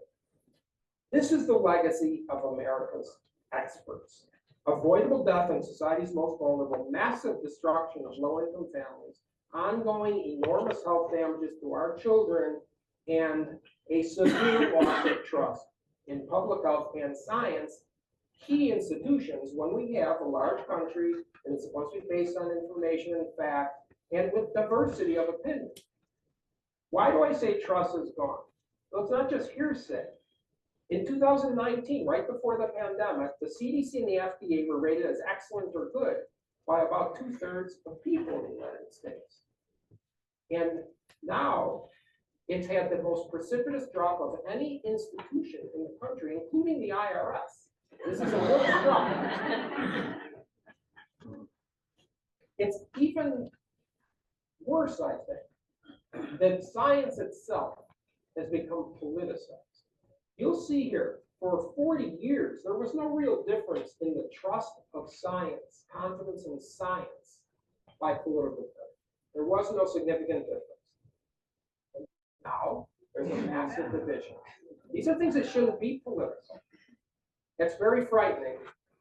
This is the legacy of America's experts. Avoidable death in society's most vulnerable, massive destruction of low-income families, ongoing enormous health damages to our children, and a severe loss of trust in public health and science, key institutions, when we have a large country and it's supposed to be based on information and fact, and with diversity of opinion. Why do I say trust is gone? Well, it's not just hearsay. In 2019, right before the pandemic, the CDC and the FDA were rated as excellent or good by about 2/3 of people in the United States. And now it's had the most precipitous drop of any institution in the country, including the IRS. This is a real drop. It's even worse, I think, that science itself has become politicized. You'll see here, for 40 years, there was no real difference in the trust of science, confidence in science by political parties. There was no significant difference. And now, there's a massive division. These are things that shouldn't be political. That's very frightening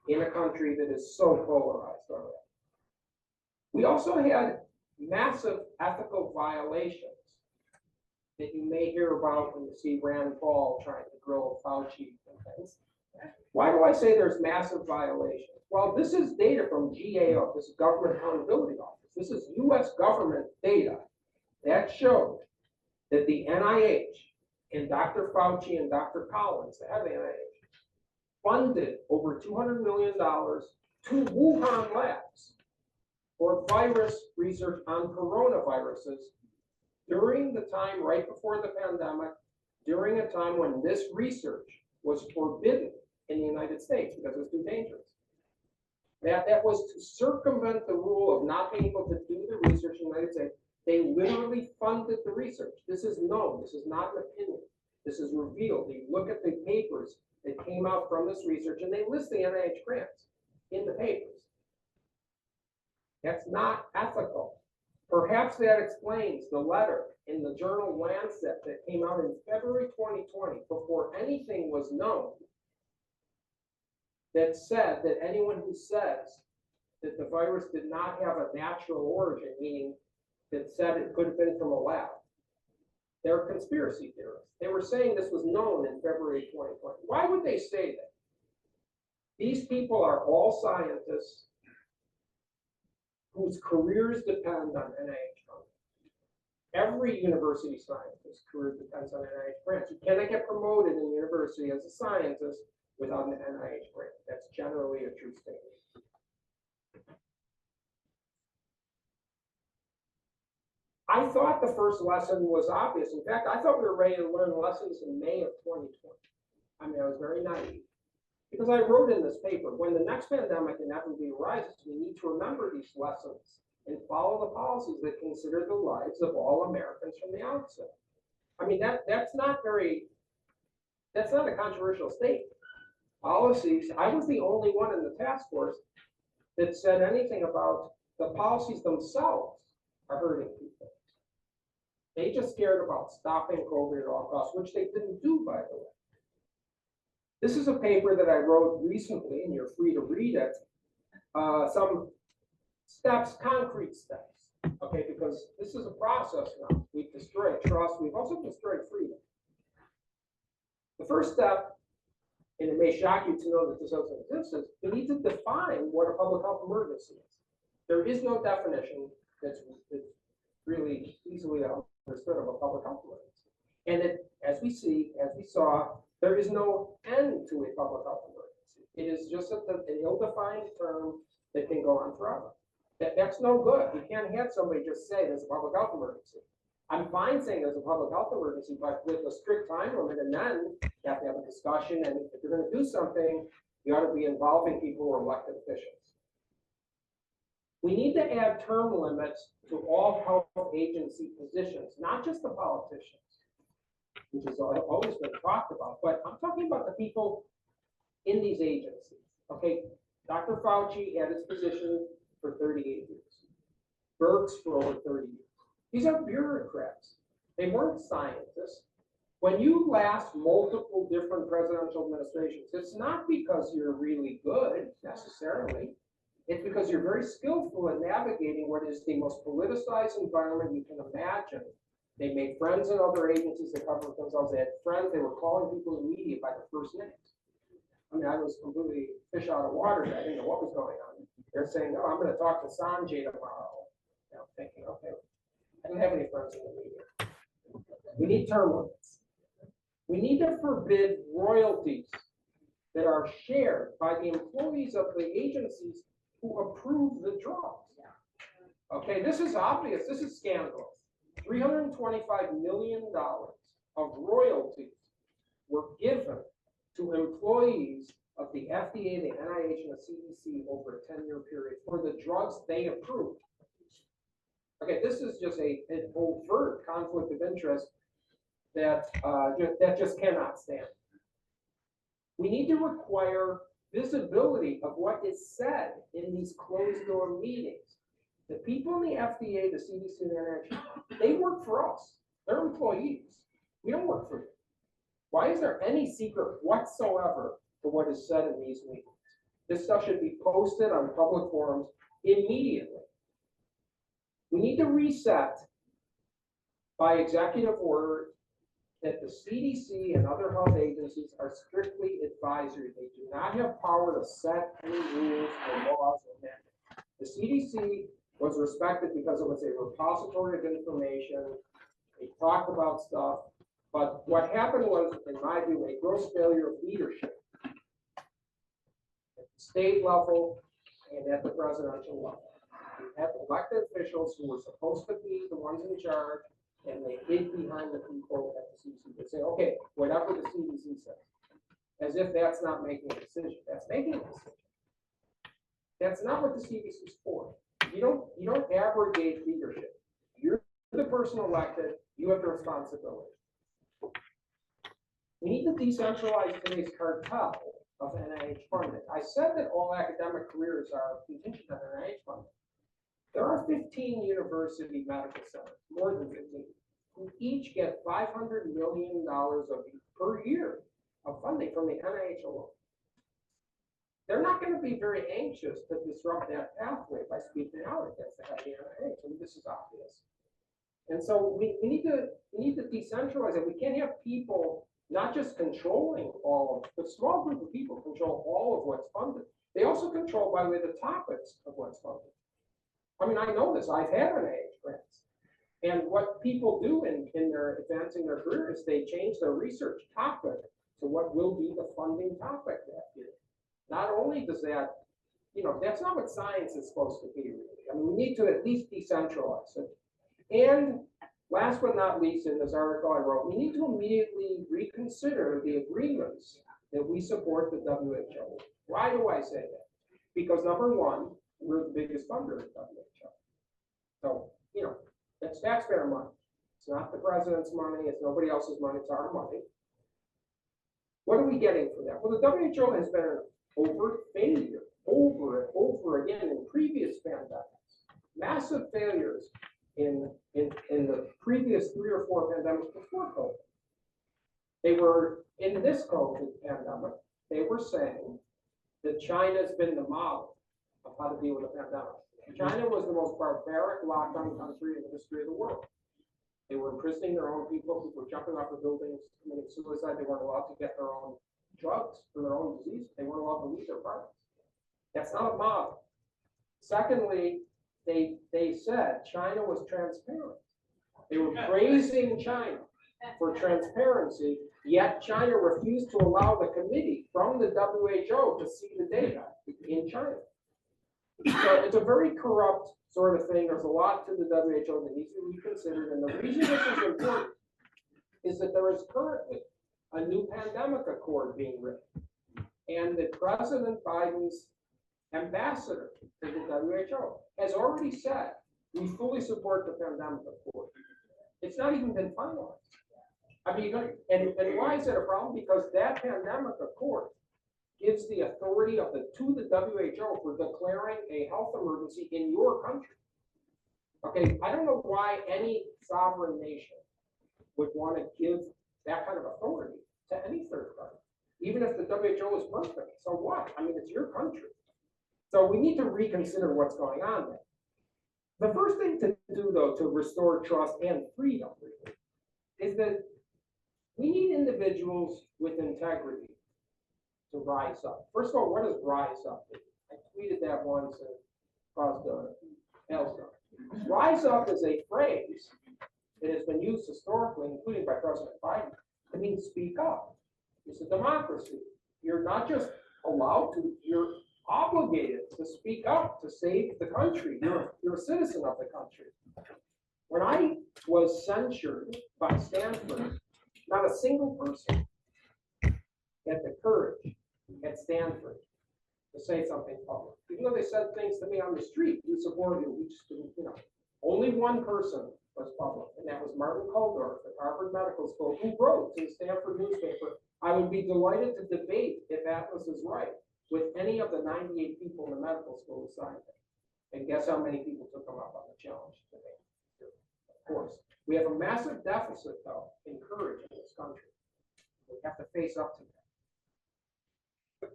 in a country that is so polarized already. We also had massive ethical violations that you may hear about when you see Rand Paul trying to grill Fauci and things. Why do I say there's massive violations? Well, this is data from GAO, this is Government Accountability Office. This is US government data that showed that the NIH and Dr. Fauci and Dr. Collins, the head of the NIH, funded over $200 million to Wuhan labs for virus research on coronaviruses during the time right before the pandemic, during a time when this research was forbidden in the United States because it was too dangerous. That was to circumvent the rule of not being able to do the research in the United States. They literally funded the research. This is known. This is not an opinion. This is revealed. You look at the papers that came out from this research, and they list the NIH grants in the papers. That's not ethical. Perhaps that explains the letter in the journal Lancet that came out in February 2020, before anything was known, that said that anyone who says that the virus did not have a natural origin, meaning that said it could have been from a lab, they're conspiracy theorists. They were saying this was known in February 2020. Why would they say that? These people are all scientists whose careers depend on NIH funding. Every university scientist's career depends on NIH grants. You cannot get promoted in university as a scientist without an NIH grant. That's generally a true statement. I thought the first lesson was obvious. In fact, I thought we were ready to learn lessons in May of 2020. I mean, I was very naive. Because I wrote in this paper, when the next pandemic inevitably arises, we need to remember these lessons and follow the policies that consider the lives of all Americans from the outset. I mean, that's not a controversial statement. Policies, I was the only one in the task force that said anything about the policies themselves are hurting people. They just scared about stopping COVID at all costs, which they didn't do, by the way. This is a paper that I wrote recently, and you're free to read it. Some steps, concrete steps, okay, because this is a process now. We've destroyed trust. We've also destroyed freedom. The first step, and it may shock you to know that this doesn't exist, is we need to define what a public health emergency is. There is no definition that's really easily understood of a public health emergency. And as we saw, there is no end to a public health emergency. It is just an ill-defined term that can go on forever. That's no good. You can't have somebody just say there's a public health emergency. I'm fine saying there's a public health emergency, but with a strict time limit, and then you have to have a discussion, and if you're going to do something, you ought to be involving people who are elected officials. We need to add term limits to all health agency positions, not just the politicians, which has always been talked about, but I'm talking about the people in these agencies. Okay, Dr. Fauci had his position for 38 years. Birx for over 30 years. These are bureaucrats. They weren't scientists. When you last multiple different presidential administrations, it's not because you're really good necessarily. It's because you're very skillful at navigating what is the most politicized environment you can imagine. They made friends in other agencies that cover themselves. They had friends. They were calling people in media by their first names. I mean, I was completely fish out of water. I didn't know what was going on. They're saying, "Oh, I'm going to talk to Sanjay tomorrow." You know, thinking, okay, I don't have any friends in the media. We need term limits. We need to forbid royalties that are shared by the employees of the agencies who approve the drugs. Okay, this is obvious, this is scandalous. $325 million of royalties were given to employees of the FDA, the NIH, and the CDC over a 10-year period for the drugs they approved. Okay, this is just an overt conflict of interest that just cannot stand. We need to require visibility of what is said in these closed-door meetings. The people in the FDA, the CDC, and the NIH, they work for us. They're employees. We don't work for them. Why is there any secret whatsoever to what is said in these meetings? This stuff should be posted on public forums immediately. We need to reset by executive order that the CDC and other health agencies are strictly advisory. They do not have power to set any rules or laws or mandates. The CDC was respected because it was a repository of information. They talked about stuff, but what happened was, in my view, a gross failure of leadership at the state level and at the presidential level. You had elected officials who were supposed to be the ones in charge, and they hid behind the people at the CDC. They say, okay, whatever the CDC says, as if that's not making a decision. That's making a decision. That's not what the CDC is for. You don't abrogate leadership. You're the person elected. You have the responsibility. We need to decentralize today's cartel of NIH funding. I said that all academic careers are contingent on NIH funding. There are 15 university medical centers, more than 15, who each get $500 million per year of funding from the NIH alone. They're not going to be very anxious to disrupt that pathway by speaking out against the head of the NIH. I mean, this is obvious. And so we need to decentralize it. We can't have people not just controlling all of, the small group of people control all of what's funded. They also control, by the way, the topics of what's funded. I mean, I know this. I've had NIH grants. And what people do in their advancing their career is they change their research topic to what will be the funding topic that year. Not only does that, that's not what science is supposed to be, really. I mean, we need to at least decentralize it. And last but not least, in this article I wrote, we need to immediately reconsider the agreements that we support the WHO. Why do I say that? Because number one, we're the biggest funder of the WHO. So, that's taxpayer money. It's not the president's money. It's nobody else's money. It's our money. What are we getting for that? Well, the WHO has been an overt failure over and over again in previous pandemics. Massive failures in the previous 3 or 4 pandemics before COVID. They were, in this COVID pandemic, they were saying that China's been the model of how to deal with a pandemic. China was the most barbaric lockdown country in the history of the world. They were imprisoning their own people who were jumping off of buildings, committing suicide. They weren't allowed to get their own drugs for their own disease. They weren't allowed to leave their apartments. That's not a model. Secondly, they said China was transparent. They were praising China for transparency, yet China refused to allow the committee from the WHO to see the data in China. So it's a very corrupt sort of thing. There's a lot to the WHO that needs to be considered. And the reason this is important is that there is currently a new pandemic accord being written. And that President Biden's ambassador to the WHO has already said, we fully support the pandemic accord. It's not even been finalized. I mean, and why is that a problem? Because that pandemic accord gives the authority to the WHO for declaring a health emergency in your country. Okay, I don't know why any sovereign nation would want to give that kind of authority to any third party, even if the WHO is perfect. So what? I mean, it's your country. So we need to reconsider what's going on there. The first thing to do, though, to restore trust and freedom is that we need individuals with integrity to rise up. First of all, what does rise up mean? I tweeted that once and caused a hailstorm. rise up is a phrase that has been used historically, including by President Biden, to mean speak up. It's a democracy. You're not just allowed to, you're obligated to speak up to save the country. You're a citizen of the country. When I was censured by Stanford, not a single person had the courage at Stanford to say something public. Even though they said things to me on the street, we supported it, we just didn't, only one person was public, and that was Martin Kulldorff at Harvard Medical School, who wrote to the Stanford newspaper, I would be delighted to debate, if Atlas is right, with any of the 98 people in the medical school who signed it. And guess how many people took them up on the challenge today? Of course. We have a massive deficit, though, in courage in this country. We have to face up to that.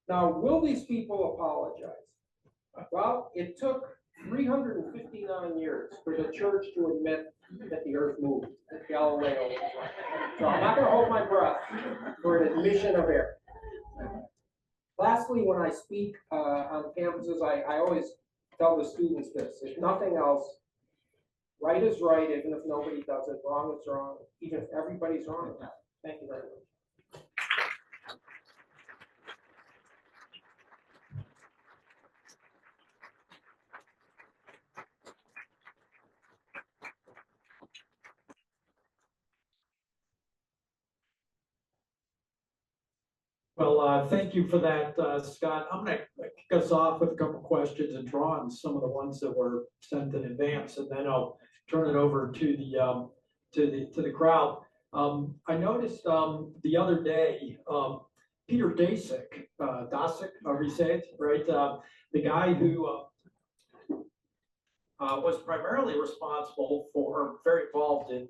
Now, will these people apologize? Well, it took 359 years for the church to admit that the earth moved, that Galileo was right. So I'm not going to hold my breath for an admission of error. Lastly, when I speak on campuses, I always tell the students this, if nothing else, right is right, even if nobody does it, wrong is wrong, even if everybody's wrong about it. Thank you very much. Well, thank you for that, Scott. I'm going to kick us off with a couple of questions and draw on some of the ones that were sent in advance, and then I'll turn it over to the crowd. I noticed the other day Peter Daszak, however you say it, right? The guy who was primarily responsible for, very involved in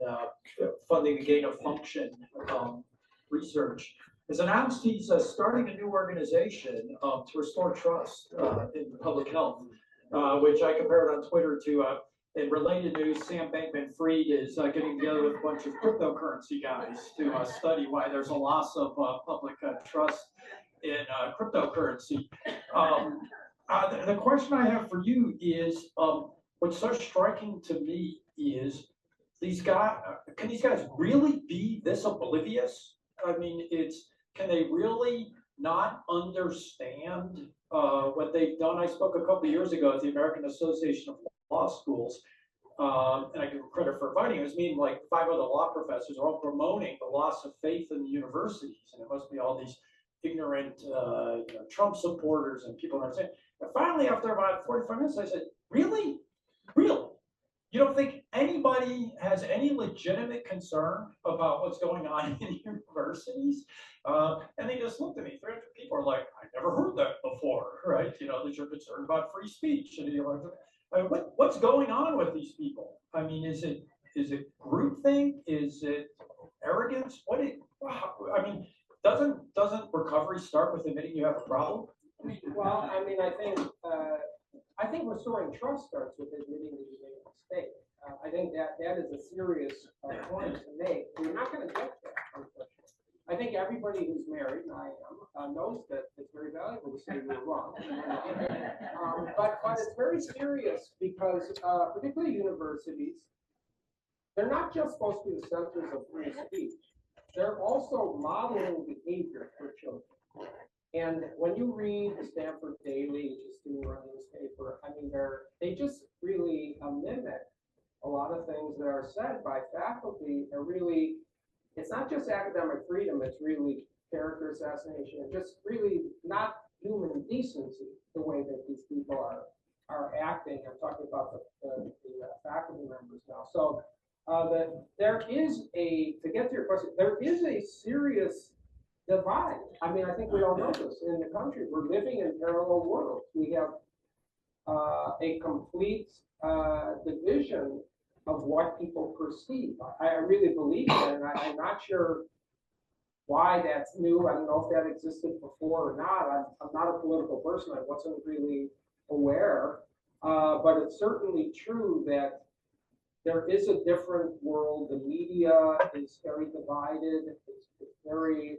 funding the gain of function research, has announced he's starting a new organization to restore trust in public health, which I compared on Twitter to, in related news, Sam Bankman-Fried is getting together with a bunch of cryptocurrency guys to study why there's a loss of public trust in cryptocurrency. The question I have for you is, what's so striking to me is these guys, can these guys really be this oblivious? I mean, can they really not understand what they've done? I spoke a couple of years ago at the American Association of Law Schools, and I give them credit for inviting. It was me and like 5 other law professors are all promoting the loss of faith in the universities, and it must be all these ignorant Trump supporters and people don't understand. And finally, after about 45 minutes, I said, really? Really? You don't think anybody has any legitimate concern about what's going on in universities? And they just looked at me. 300 people are like, I never heard that before, right? That you're concerned about free speech. And you're like, what's going on with these people? I mean, is it groupthink? Is it arrogance? I mean, doesn't recovery start with admitting you have a problem? Well, I mean, I think restoring trust starts with admitting that you made a mistake. I think that is a serious point to make. We're not going to get there, unfortunately. I think everybody who's married, and I am, knows that it's very valuable to say you're wrong. But it's very serious because, particularly universities, they're not just supposed to be the centers of free speech. They're also modeling behavior for children. And when you read the Stanford Daily, which is the New newspaper, I mean, they just really mimic a lot of things that are said by faculty. Are really, it's not just academic freedom, it's really character assassination, and just really not human decency, the way that these people are acting. I'm talking about the faculty members now. So there is to get to your question, there is a serious divide. I mean, I think we all know this in the country. We're living in parallel worlds. We have a complete division of what people perceive. I really believe that, and I'm not sure why that's new. I don't know if that existed before or not. I'm not a political person. I wasn't really aware. But it's certainly true that there is a different world. The media is very divided. It's very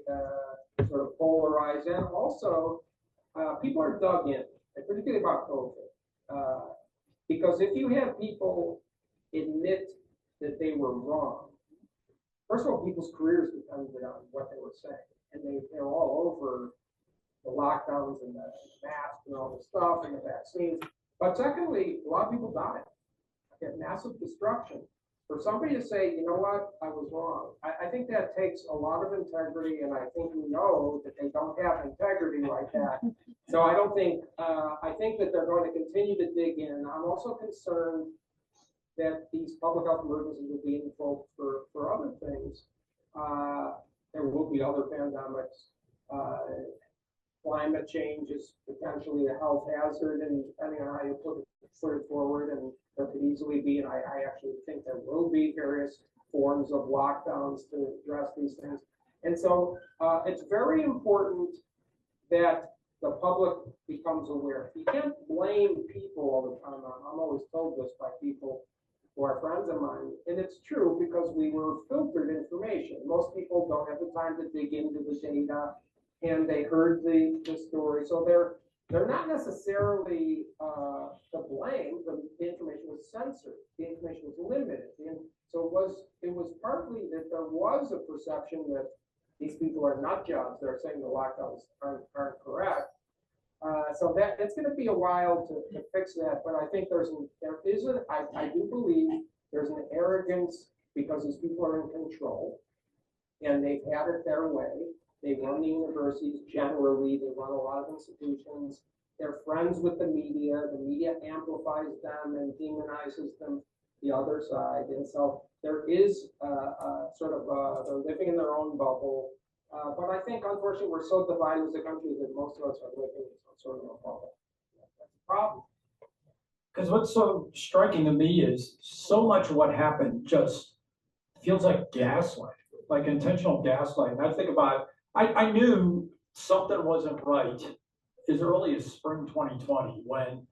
sort of polarized. And also, people are dug in, particularly about COVID. Because Because if you have people admit that they were wrong, first of all, people's careers depended on what they were saying, and they're all over the lockdowns and the masks and all the stuff and the vaccines. But secondly, a lot of people died. Okay, massive destruction. For somebody to say, you know what, I was wrong, I think that takes a lot of integrity, and I think we know that they don't have integrity like that. So I don't think, I think that they're going to continue to dig in. I'm also concerned that these public health emergencies will be invoked for other things. There will be other pandemics. Climate change is potentially a health hazard, and depending on how you put it forward, and there could easily be, and I actually think there will be various forms of lockdowns to address these things. And so it's very important that the public becomes aware. You can't blame people all the time. I'm always told this by people who are friends of mine, and it's true because we were filtered information. Most people don't have the time to dig into the data, and they heard the story, so they're not necessarily to blame. The information was censored. The information was limited. And so it was partly that there was a perception that these people are nut jobs. They're saying the lockdowns aren't correct. So that it's going to be a while to fix that. But I think I do believe there's an arrogance because these people are in control and they've had it their way. They run the universities generally. They run a lot of institutions. They're friends with the media. The media amplifies them and demonizes them, the other side. And so there is they're living in their own bubble. But I think, unfortunately, we're so divided as a country that most of us are living in some sort of a bubble. That's a problem. Because what's so striking to me is so much of what happened just feels like gaslighting, like intentional gaslighting. I think about, I knew something wasn't right as early as spring 2020 when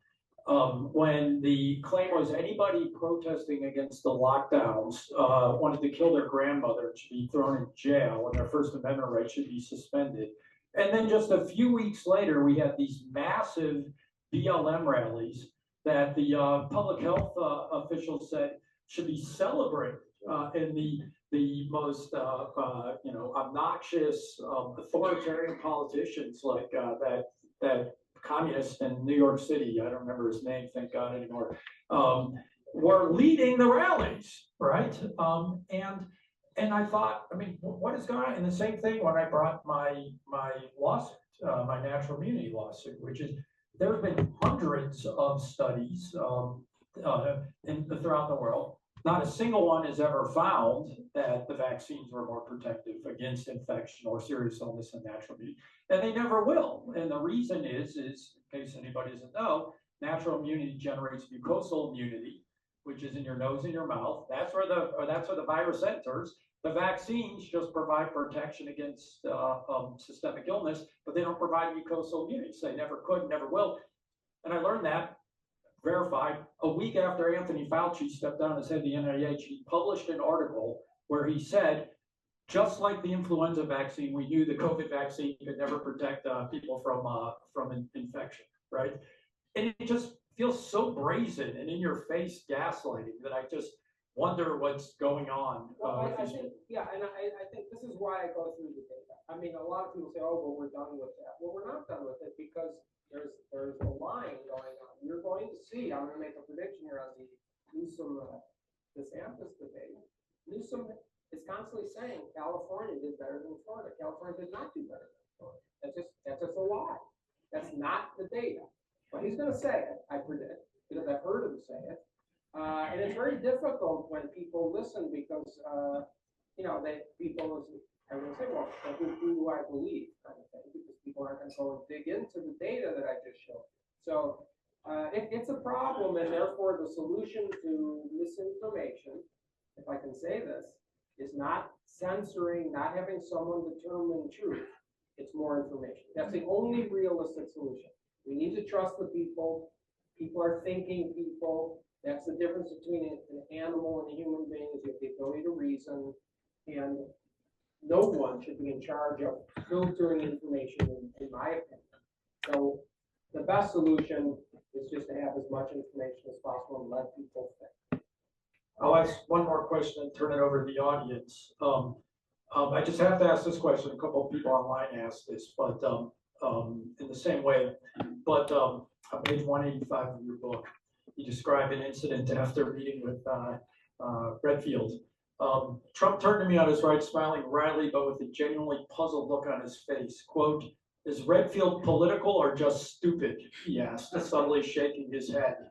the claim was anybody protesting against the lockdowns wanted to kill their grandmother and should be thrown in jail and their First Amendment rights should be suspended. And then just a few weeks later, we had these massive BLM rallies that the public health officials said should be celebrated, and the most obnoxious authoritarian politicians like that communist in New York City, I don't remember his name, thank God anymore, were leading the rallies, right? And I thought, I mean, what is going on? And the same thing when I brought my lawsuit, my natural immunity lawsuit, which is there have been hundreds of studies throughout the world. Not a single one has ever found that the vaccines were more protective against infection or serious illness than natural immunity, and they never will. And the reason is in case anybody doesn't know, natural immunity generates mucosal immunity, which is in your nose and your mouth. That's where the virus enters. The vaccines just provide protection against systemic illness, but they don't provide mucosal immunity. So they never could, never will. And I learned that, verified, a week after Anthony Fauci stepped down as head of the NIH. He published an article where he said, just like the influenza vaccine, we knew the COVID vaccine could never protect people from infection, right? And it just feels so brazen and in your face gaslighting that I just wonder what's going on. Well, I think this is why I go through the data. I mean, a lot of people say, oh, well, we're done with that. Well, we're not done with it because there's a line going on. You're going to see, I'm going to make a prediction here on the Newsom DeSantis debate. Newsom is constantly saying California did better than Florida. California did not do better than Florida. That's just a lie. That's not the data. But he's going to say it, I predict, because I've heard him say it. And it's very difficult when people listen because, people are going to say, well, who do I believe, kind of thing, because people aren't going to go and dig into the data that I just showed. So it's a problem, and therefore the solution to misinformation, if I can say this, is not censoring, not having someone determine truth. It's more information. That's the only realistic solution. We need to trust the people. People are thinking people. That's the difference between an animal and a human being, is you have the ability to reason, and no one should be in charge of filtering information, in my opinion. So the best solution is just to have as much information as possible and let people think. I'll ask one more question and turn it over to the audience. I just have to ask this question. A couple of people online asked this, but in the same way. But on page 185 of your book, you describe an incident after meeting with Redfield. Trump turned to me on his right, smiling wryly, but with a genuinely puzzled look on his face. Quote, "Is Redfield political or just stupid?" he asked, subtly shaking his head.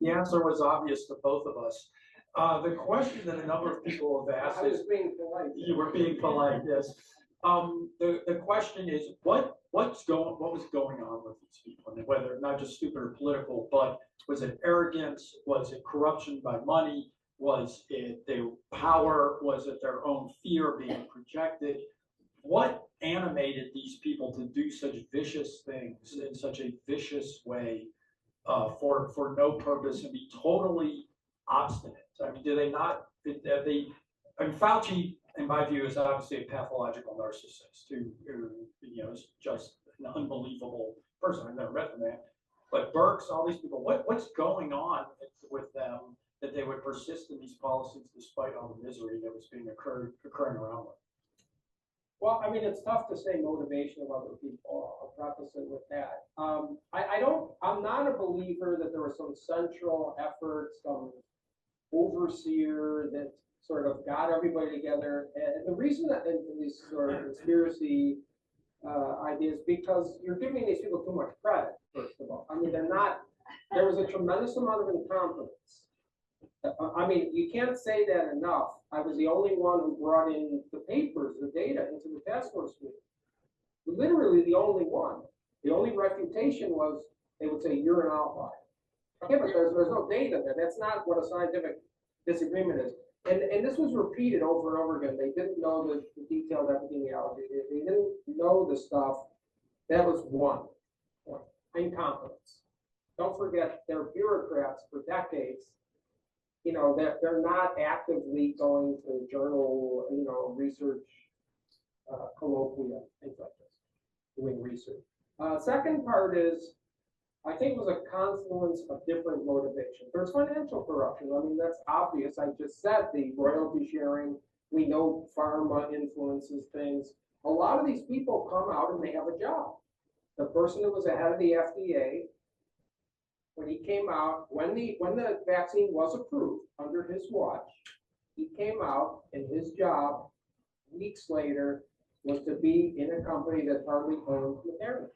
The answer was obvious to both of us. The question that a number of people have asked I was is, being polite. you were being polite, yes. The question is, what was going on with these people, and whether not just stupid or political, but was it arrogance? Was it corruption by money? Was it their power? Was it their own fear being projected? What animated these people to do such vicious things in such a vicious way for no purpose and be totally obstinate? I mean, do they not? I mean, Fauci, in my view, is obviously a pathological narcissist who is just an unbelievable person. I've never met the man, but Birx, all these people, what's going on with them that they would persist in these policies despite all the misery that was being occurring around them? Well, I mean, it's tough to say motivation of other people. I'll preface it with that. I'm not a believer that there was some central effort, some overseer that sort of got everybody together. And the reason that in these sort of conspiracy ideas, because you're giving these people too much credit, first of all. I mean, there was a tremendous amount of incompetence. I mean, you can't say that enough. I was the only one who brought in the papers, the data into the task force meeting. Literally the only one. The only refutation was they would say, "You're an outlier." Okay, but there's no data there. That's not what a scientific disagreement is. And this was repeated over and over again. They didn't know the detailed epidemiology. They didn't know the stuff. That was one point. Incompetence. Don't forget, they're bureaucrats for decades. You know, they're not actively going to journal, research colloquia, things like this, doing research. Second part is, I think it was a confluence of different motivations. There's financial corruption. I mean, that's obvious. I just said the royalty sharing. We know pharma influences things. A lot of these people come out and they have a job. The person that was the head of the FDA, when he came out, when the vaccine was approved under his watch, he came out and his job weeks later was to be in a company that hardly owned Moderna.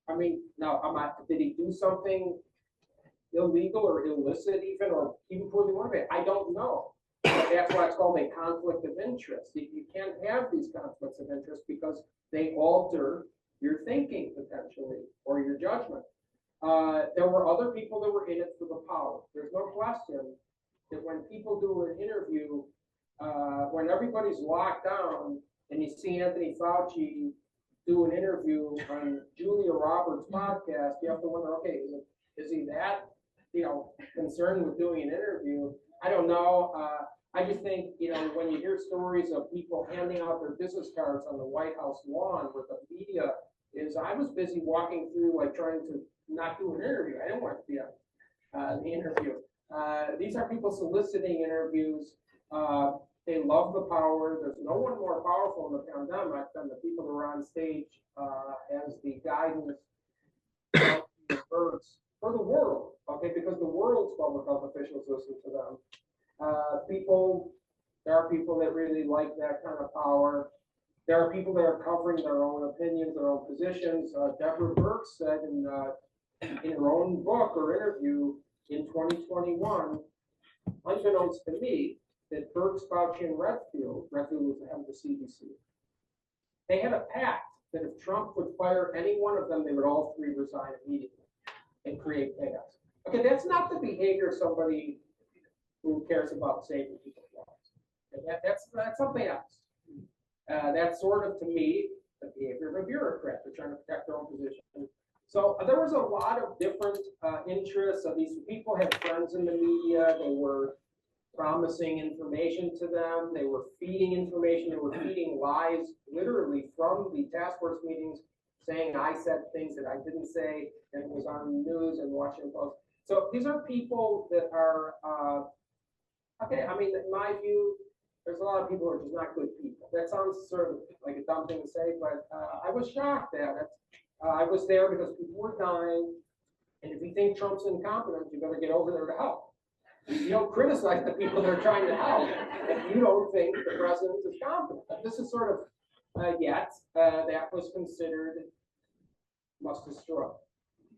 I mean, now, did he do something illegal or illicit even, or even poorly motivated? I don't know. But that's why it's called a conflict of interest. You can't have these conflicts of interest because they alter your thinking potentially or your judgment. There were other people that were in it for the power. There's no question that when people do an interview, when everybody's locked down and you see Anthony Fauci do an interview on Julia Roberts' podcast, you have to wonder, okay, is he that, concerned with doing an interview? I don't know. I just think, when you hear stories of people handing out their business cards on the White House lawn with the media, I was busy walking through, like trying to not do an interview. I didn't want to be on the interview. These are people soliciting interviews. They love the power. There's no one more powerful in the pandemic than the people who are on stage as the guidance for the world, okay? Because the world's public health officials listen to them. There are people that really like that kind of power. There are people that are covering their own opinions, their own positions. Deborah Birx said in her own book or interview in 2021, unbeknownst to me, that Birx, Fauci, and Redfield was the head of the CDC. They had a pact that if Trump would fire any one of them, they would all three resign immediately and create chaos. Okay, that's not the behavior of somebody who cares about saving people's lives. Okay, that's something else. That's sort of, to me, the behavior of a bureaucrat. They're trying to protect their own position. So there was a lot of different interests. These people had friends in the media. They were promising information to them. They were feeding information. They were feeding lies, literally, from the task force meetings saying I said things that I didn't say, and it was on the news and Washington Post. So these are people that are, okay, I mean, in my view, there's a lot of people who are just not good people. That sounds sort of like a dumb thing to say, but I was shocked at it. I was there because people were dying, and if you think Trump's incompetent, you better get over there to help. You don't criticize the people that are trying to help if you don't think the president is competent. This is sort of that was considered must destroy.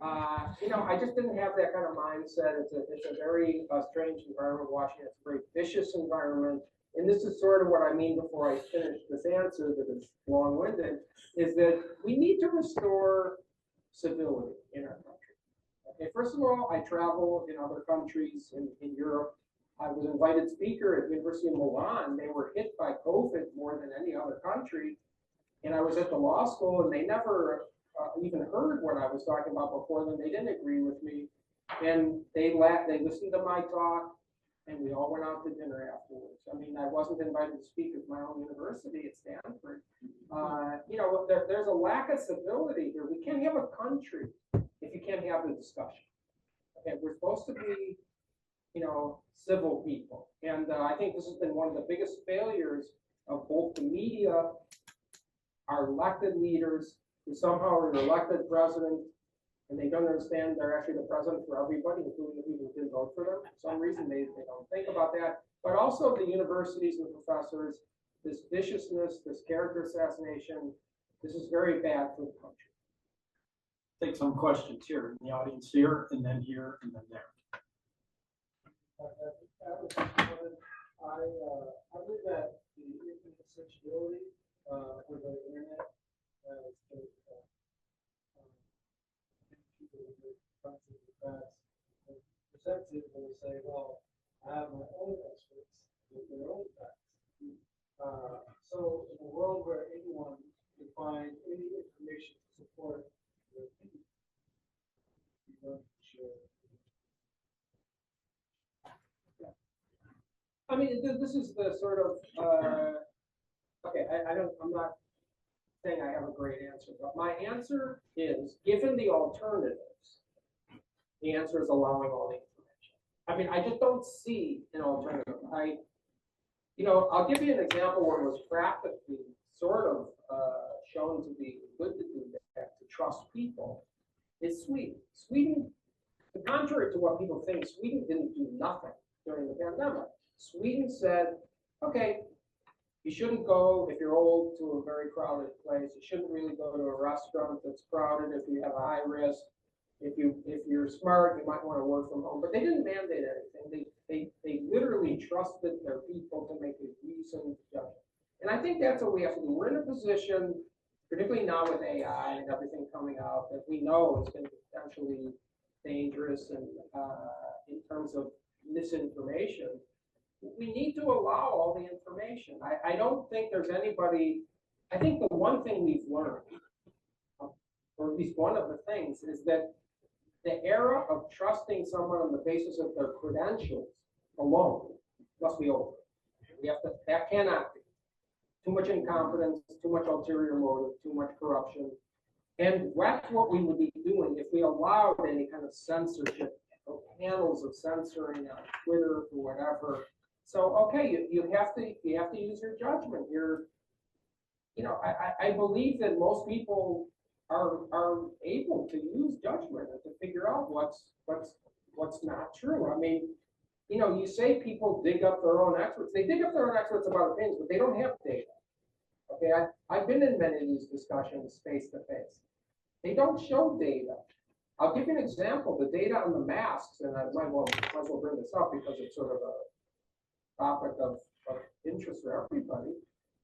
I just didn't have that kind of mindset. It's a very strange environment, Washington. It's a very vicious environment. And this is sort of what I mean before I finish this answer that is long-winded, is that we need to restore civility in our country. Okay, first of all, I travel in other countries in Europe. I was invited speaker at the University of Milan. They were hit by COVID more than any other country. And I was at the law school, and they never even heard what I was talking about before then. They didn't agree with me. And they listened to my talk, and we all went out to dinner afterwards. I mean, I wasn't invited to speak at my own university at Stanford. There's a lack of civility here. We can't have a country if you can't have the discussion. Okay, we're supposed to be, civil people. And I think this has been one of the biggest failures of both the media, our elected leaders, who somehow are an elected president, and they don't understand they're actually the president for everybody, including the people who didn't vote for them. For some reason, they don't think about that. But also the universities and the professors, this viciousness, this character assassination, this is very bad for the country. Take some questions here in the audience here, and then here, and then there. I believe that the infinite searchability for the internet is people who are constantly the facts. Perceptive will say, well, I have my own experts with their own facts. So in a world where anyone can find any information to support their opinion, you're going to share. I mean, this is the sort of, I'm not saying I have a great answer, but my answer is, given the alternatives, the answer is allowing all the information. I mean, I just don't see an alternative. I'll give you an example where it was practically sort of shown to be good to do that, to trust people, is Sweden. Sweden, contrary to what people think, Sweden didn't do nothing during the pandemic. Sweden said, okay, you shouldn't go, if you're old, to a very crowded place. You shouldn't really go to a restaurant that's crowded if you have a high risk. If you're smart, you might want to work from home. But they didn't mandate anything. They literally trusted their people to make a reasoned judgment. And I think that's what we have to do. We're in a position, particularly now with AI and everything coming out, that we know is going to be potentially dangerous and in terms of misinformation. We need to allow all the information. I don't think there's anybody, I think the one thing we've learned, or at least one of the things, is that the era of trusting someone on the basis of their credentials alone must be over. That cannot be. Too much incompetence, too much ulterior motive, too much corruption. And that's what we would be doing if we allowed any kind of censorship, or panels of censoring on Twitter or whatever. So okay, you have to use your judgment. I believe that most people are able to use judgment and to figure out what's not true. I mean, you say people dig up their own experts. They dig up their own experts about opinions, but they don't have data. Okay, I've been in many of these discussions face to face. They don't show data. I'll give you an example. The data on the masks, and I might as well bring this up because it's sort of a topic of interest for everybody.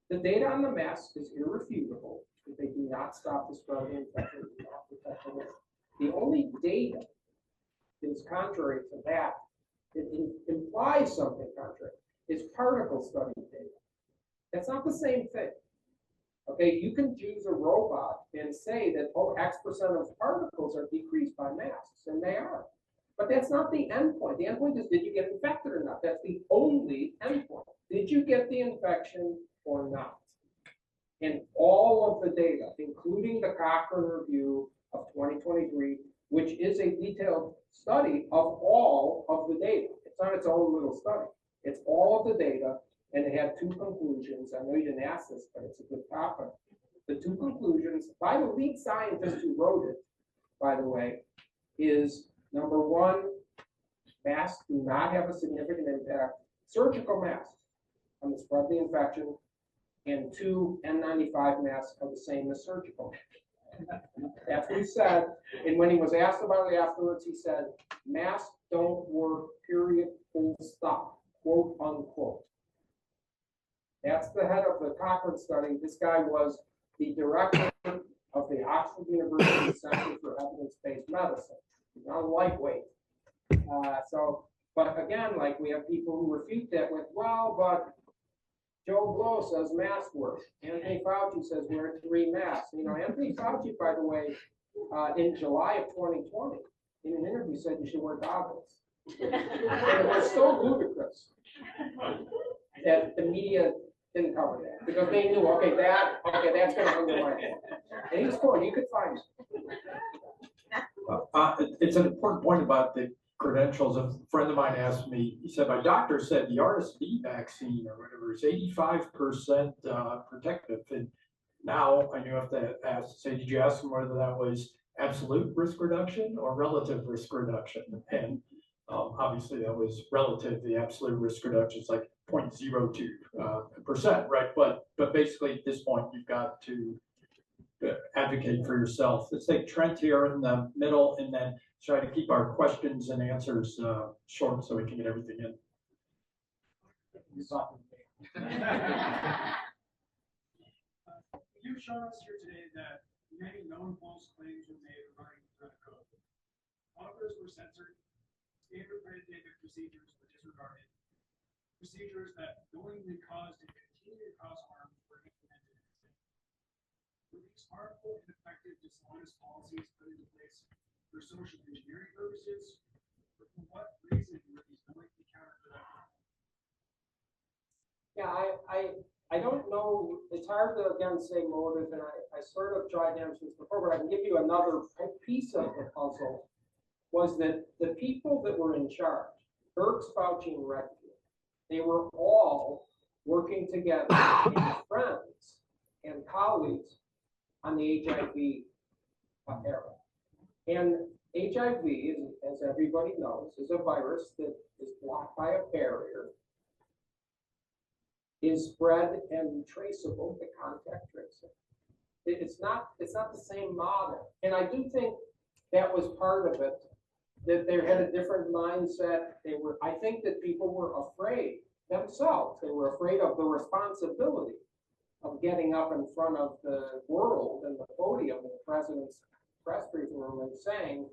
The data on the masks is irrefutable. They do not stop the spread of the infection, do not protect the risk. The only data that is contrary to that, it implies something contrary, is particle study data. That's not the same thing. Okay, you can use a robot and say that, X% of particles are decreased by masks, and they are. But that's not the endpoint. The endpoint is, did you get infected or not? That's the only endpoint. Did you get the infection or not? And all of the data, including the Cochrane review of 2023, which is a detailed study of all of the data. It's not its own little study. It's all of the data, and it had two conclusions. I know you didn't ask this, but it's a good topic. The two conclusions by the lead scientist who wrote it, by the way, is number one, masks do not have a significant impact, surgical masks, on the spread of the infection, and two, N95 masks are the same as surgical masks. That's what he said, and when he was asked about it afterwards, he said, masks don't work, period, full stop, quote unquote. That's the head of the Cochrane study. This guy was the director of the Oxford University Center for Evidence-Based Medicine. He's not a lightweight. But again, like we have people who refute that with, well, but Joe Blow says masks work. Anthony Fauci says wear 3 masks. You know, Anthony Fauci, by the way, in July of 2020, in an interview said you should wear goggles. And it was so ludicrous that the media didn't cover that because they knew, okay, that's going to undermine it. And he was quoted, you could find it. It's an important point about the credentials. A friend of mine asked me, he said, my doctor said the RSV vaccine or whatever is 85% protective. And now I knew I have to ask, say, did you ask him whether that was absolute risk reduction or relative risk reduction? And obviously that was relative. The absolute risk reduction is like 0.02%, right? But basically at this point, you've got to advocate for yourself. Let's take Trent here in the middle and then try to keep our questions and answers short so we can get everything in. You've shown us here today that many known false claims were made regarding the threat of COVID. Others were censored, standard predictive procedures were disregarded, procedures that knowingly caused and continue to cause harm were implemented instead. Were these harmful, ineffective, dishonest policies put into place for social engineering purposes? Or for what reason were these knowingly counterproductive? Yeah, I don't know. It's hard to again say motive, and I sort of tried to answer this before, but I can give you another piece of the puzzle. Was that the people that were in charge, Birx, Fauci, and Redfield, they were all working together as friends and colleagues on the HIV era. And HIV, as everybody knows, is a virus that is blocked by a barrier, is spread and traceable to contact tracing. It's not the same model. And I do think that was part of it, that they had a different mindset. I think that people were afraid themselves. They were afraid of the responsibility of getting up in front of the world and the podium in the president's press briefing room and saying,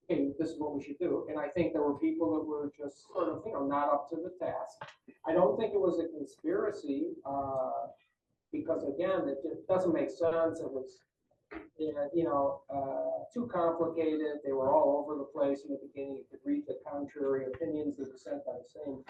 okay, this is what we should do. And I think there were people that were just sort of, not up to the task. I don't think it was a conspiracy because again, it just doesn't make sense. It was, too complicated. They were all over the place in the beginning. You could read the contrary opinions that were sent by the same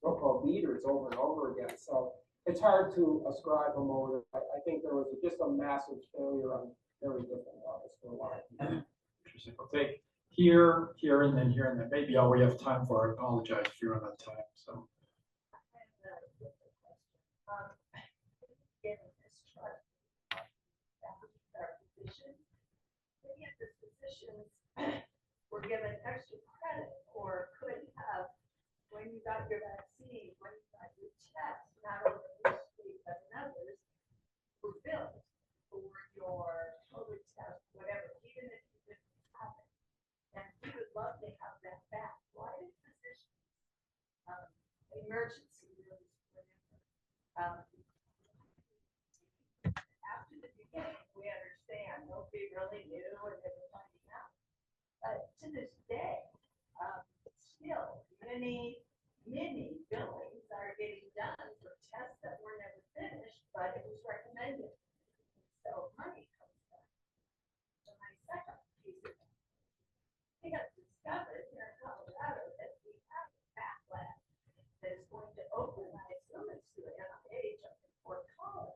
so-called leaders over and over again. So it's hard to ascribe a motive. I think there was just a massive failure on very different levels for a lot of people. Interesting. We'll take here, and then here, and then maybe all we have time for. I apologize if you're on that time. So. Many of the physicians were given extra credit or could have when you got your vaccine, when you got your test, not only in this state but in others, were billed for your COVID test, whatever, even if you didn't have it. And we would love to have that back. Why did physicians, emergency rooms, whatever, after the beginning, we understand nobody really knew and they were finding out. But to this day, still many billings are getting done for tests that were never finished, but it was recommended. So money comes back. So my second piece of it, we have discovered here in Colorado that we have a backlash that is going to open, I assume it's to the NIH up in Fort Collins.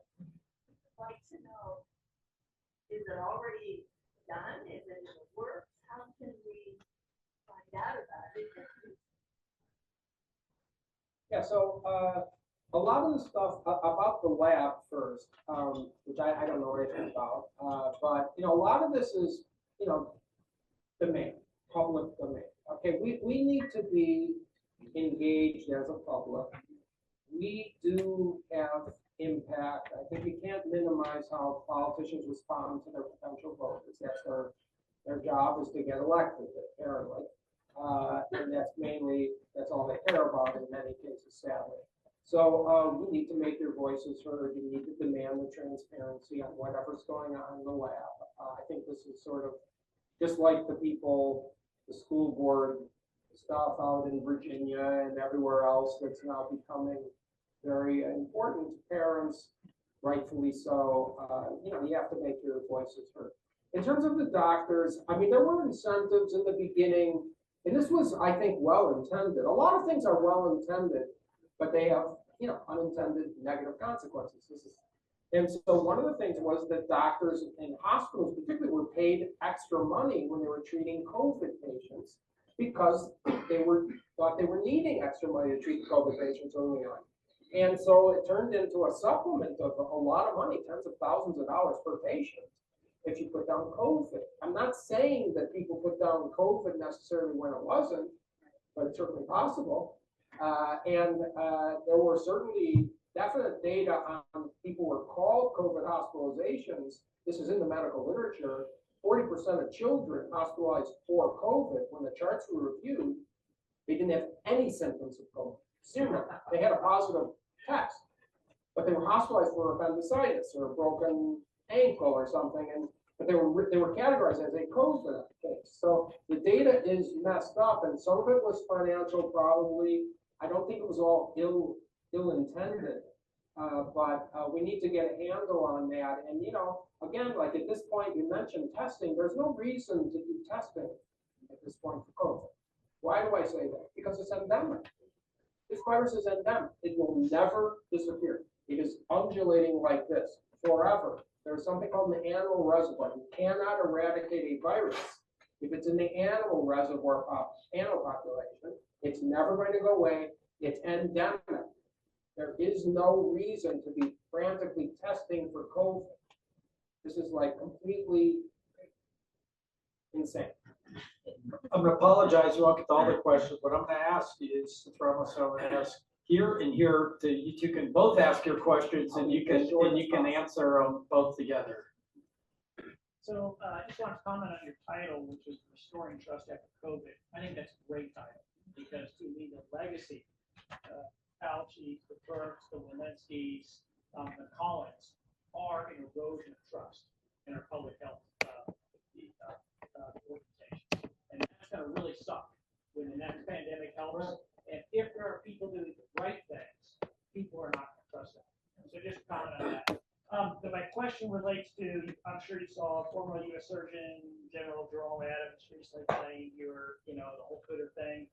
Yeah, so, a lot of the stuff about the lab first, which I don't know anything about, but, a lot of this is, domain, public domain. Okay, we need to be engaged as a public. We do have impact. I think you can't minimize how politicians respond to their potential voters. That's their job is to get elected, apparently. And that's all they care about in many cases, sadly. So you need to make your voices heard. You need to demand the transparency on whatever's going on in the lab. I think this is sort of just like the school board stuff out in Virginia and everywhere else that's now becoming very important to parents, rightfully so. You have to make your voices heard. In terms of the doctors, I mean, there were incentives in the beginning, and this was, I think, well-intended. A lot of things are well-intended, but they have, unintended negative consequences. And so one of the things was that doctors in hospitals particularly were paid extra money when they were treating COVID patients because they thought they were needing extra money to treat COVID patients early on. And so it turned into a supplement of a lot of money, tens of thousands of dollars per patient, if you put down COVID. I'm not saying that people put down COVID necessarily when it wasn't, but it's certainly possible. And there were certainly definite data on people were called COVID hospitalizations. This is in the medical literature. 40% of children hospitalized for COVID, when the charts were reviewed, they didn't have any symptoms of COVID. Zero. They had a positive test, but they were hospitalized for appendicitis or a broken ankle or something, but they were categorized as a COVID case. So the data is messed up, and some of it was financial, probably. I don't think it was all ill-intended, but we need to get a handle on that. And again, like at this point, you mentioned testing. There's no reason to do testing at this point for COVID. Why do I say that? Because it's endemic. This virus is endemic. It will never disappear. It is undulating like this forever. There's something called the animal reservoir. You cannot eradicate a virus if it's in the animal reservoir animal population. It's never going to go away. It's endemic. There is no reason to be frantically testing for COVID. This is like completely insane. I'm going to apologize. You won't get to all the questions. What I'm going to ask is to throw myself and ask here and here. You two can both ask your questions, and you can answer them both together. So I just want to comment on your title, which is Restoring Trust After COVID. I think that's a great title because to leave a legacy, Fauci's, the Burks, the Walensky's, the Collins are an erosion of trust in our public health organization. And that's going to really suck when the next pandemic helps. And if there are people doing the right things, people are not going to trust them. So just comment on that. So my question relates to, I'm sure you saw former U.S. Surgeon General Jerome Adams recently saying the whole Twitter thing,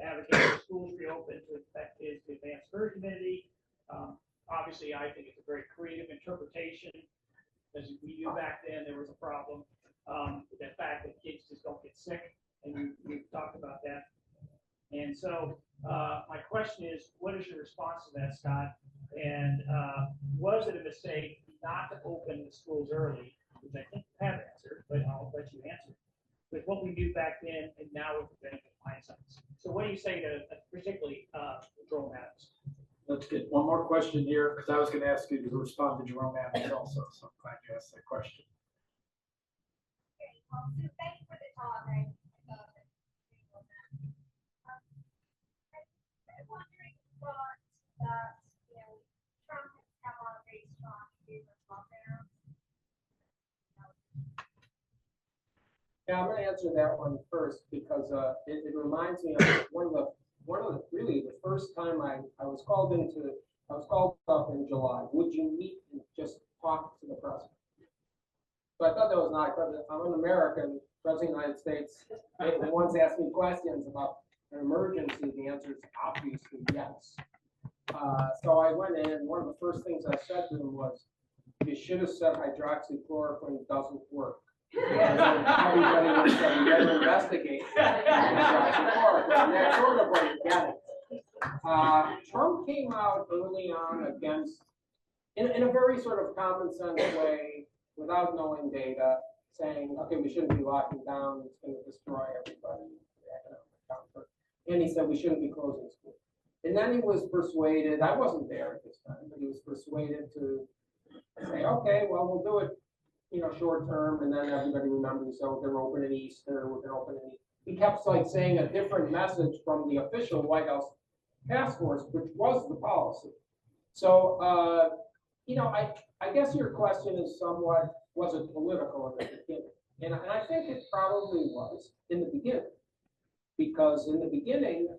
advocating schools reopen to affect his advanced herd immunity. Obviously, I think it's a very creative interpretation. As we knew back then, there was a problem. The fact that kids just don't get sick, and we've talked about that. And so my question is, what is your response to that, Scott? And was it a mistake not to open the schools early, which I think you have answered, but I'll let you answer, with what we knew back then and now with the benefit of hindsight. So what do you say to particularly Jerome Adams? Let's get one more question here, because I was going to ask you to respond to Jerome Adams also, so I'm glad you asked that question. Okay, well, Sue, thank you for the talk. I'm wondering what Trump has come on very strong views of lockdowns. Yeah, I'm going to answer that one first because it reminds me of one of the really the first time I was called up in July. Would you meet and just talk to the president? So I thought that was nice. I'm an American, president of the United States. If one's asked me questions about an emergency, the answer is obviously yes. So I went in, and one of the first things I said to him was, you should have said hydroxychloroquine doesn't work. Everybody was saying, you better investigate. And that's sort of what you get it. Trump came out early on against, in a very sort of common sense way, without knowing data, saying, okay, we shouldn't be locking down, it's going to destroy everybody. And he said we shouldn't be closing schools. And then he was persuaded, I wasn't there at this time, but he was persuaded to say, okay, well, we'll do it, short term, and then everybody remembers, so they're open at Easter, we're gonna open at Easter. He kept like saying a different message from the official White House task force, which was the policy. So, I guess your question is somewhat, was it political in the beginning? And I think it probably was in the beginning. Because in the beginning,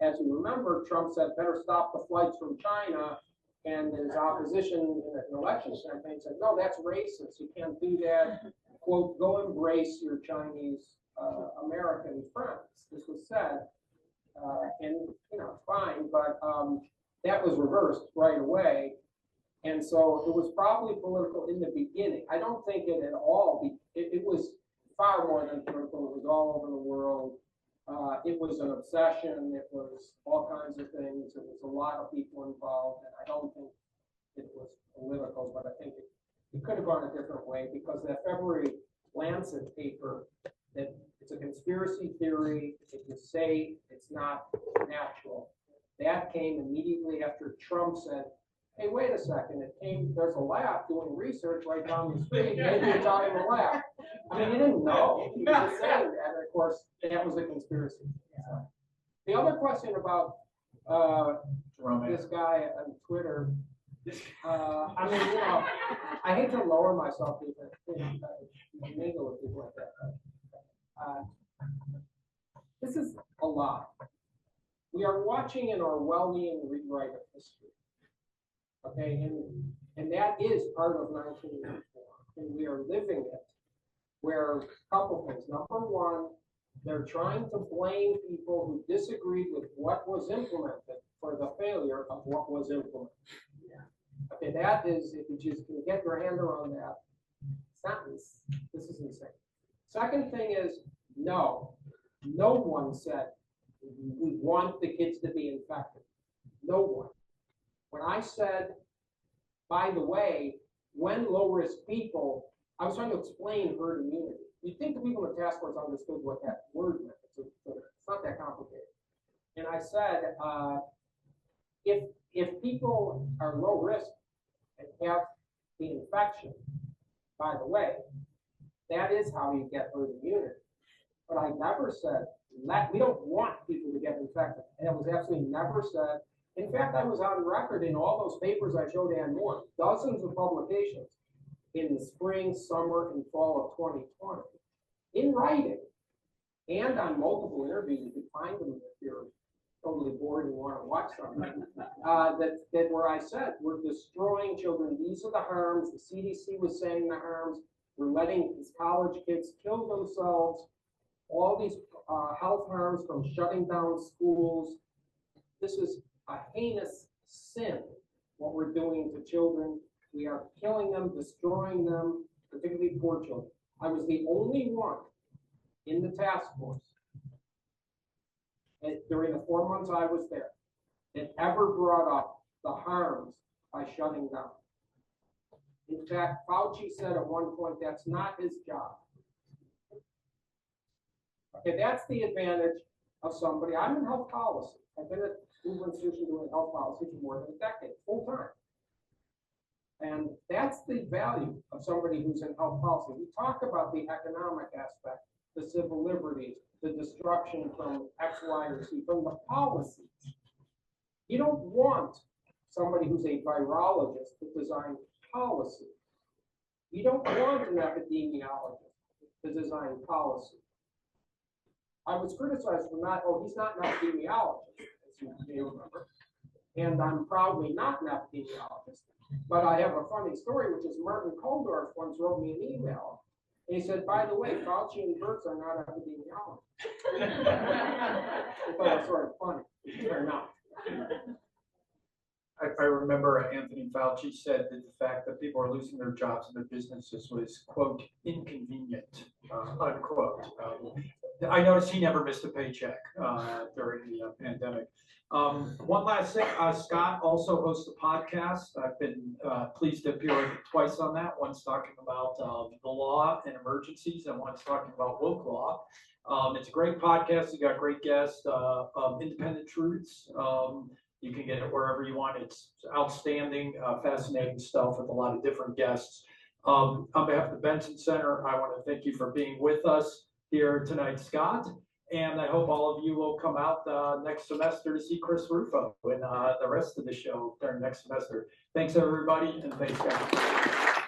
as you remember, Trump said, better stop the flights from China. And his opposition in an election campaign said, no, that's racist. You can't do that. Quote, go embrace your Chinese American friends. This was said. And, fine. But that was reversed right away. And so it was probably political in the beginning. I don't think it at all. It was far more than political. It was all over the world. It was an obsession. It was all kinds of things. It was a lot of people involved, and I don't think it was political, but I think it could have gone a different way because that February Lancet paper, that it's a conspiracy theory, it was safe, it's not natural. That came immediately after Trump said, hey, wait a second, there's a lab doing research right down the street, maybe it's out in the lab. I mean, he didn't know, he was just saying that, and of course, that was a conspiracy. So, the other question about this guy on Twitter, I mean, I hate to lower myself even, mingle with people like that. This is a lot. We are watching an Orwellian rewrite of history. Okay, and that is part of 1984, and we are living it, where a couple things. Number one, they're trying to blame people who disagreed with what was implemented for the failure of what was implemented. Okay, that is, if you just can get your hand around that sentence, this is insane. Second thing is, no one said we want the kids to be infected. No one. When I said, by the way, when low-risk people, I was trying to explain herd immunity. You'd think the people in the task force understood what that word meant. It's not that complicated. And I said, if people are low risk and have the infection, by the way, that is how you get herd immunity. But I never said, we don't want people to get infected. And it was absolutely never said. In fact, I was on record in all those papers I showed Ann Moore, dozens of publications in the spring, summer, and fall of 2020, in writing, and on multiple interviews. You can find them if you're totally bored and want to watch something. That where I said, we're destroying children. These are the harms. The CDC was saying the harms. We're letting these college kids kill themselves. All these health harms from shutting down schools. This is a heinous sin, what we're doing to children. We are killing them, destroying them, particularly poor children. I was the only one in the task force during the 4 months I was there that ever brought up the harms by shutting down. In fact, Fauci said at one point that's not his job. Okay, that's the advantage of somebody. I'm in health policy. I've been at Google Institution doing health policy for more than a decade, full time. And that's the value of somebody who's in health policy. We talk about the economic aspect, the civil liberties, the destruction from X, Y, or Z, from the policies. You don't want somebody who's a virologist to design policy. You don't want an epidemiologist to design policy. I was criticized for he's not an epidemiologist, as you may remember. And I'm proudly not an epidemiologist. But I have a funny story, which is Martin Koldorf once wrote me an email. And he said, by the way, Fauci and Birx are not epidemiologists. I thought it was sort of funny. They're not. I remember Anthony Fauci Fauci said that the fact that people are losing their jobs and their businesses was, quote, inconvenient, unquote. I noticed he never missed a paycheck during the pandemic. One last thing, Scott also hosts a podcast. I've been pleased to appear twice on that. One's talking about the law and emergencies, and one's talking about woke law. It's a great podcast. You got great guests, Independent Truths. You can get it wherever you want. It's outstanding, fascinating stuff with a lot of different guests. On behalf of the Benson Center, I want to thank you for being with us here tonight, Scott. And I hope all of you will come out next semester to see Chris Rufo and the rest of the show during next semester. Thanks, everybody, and thanks, guys.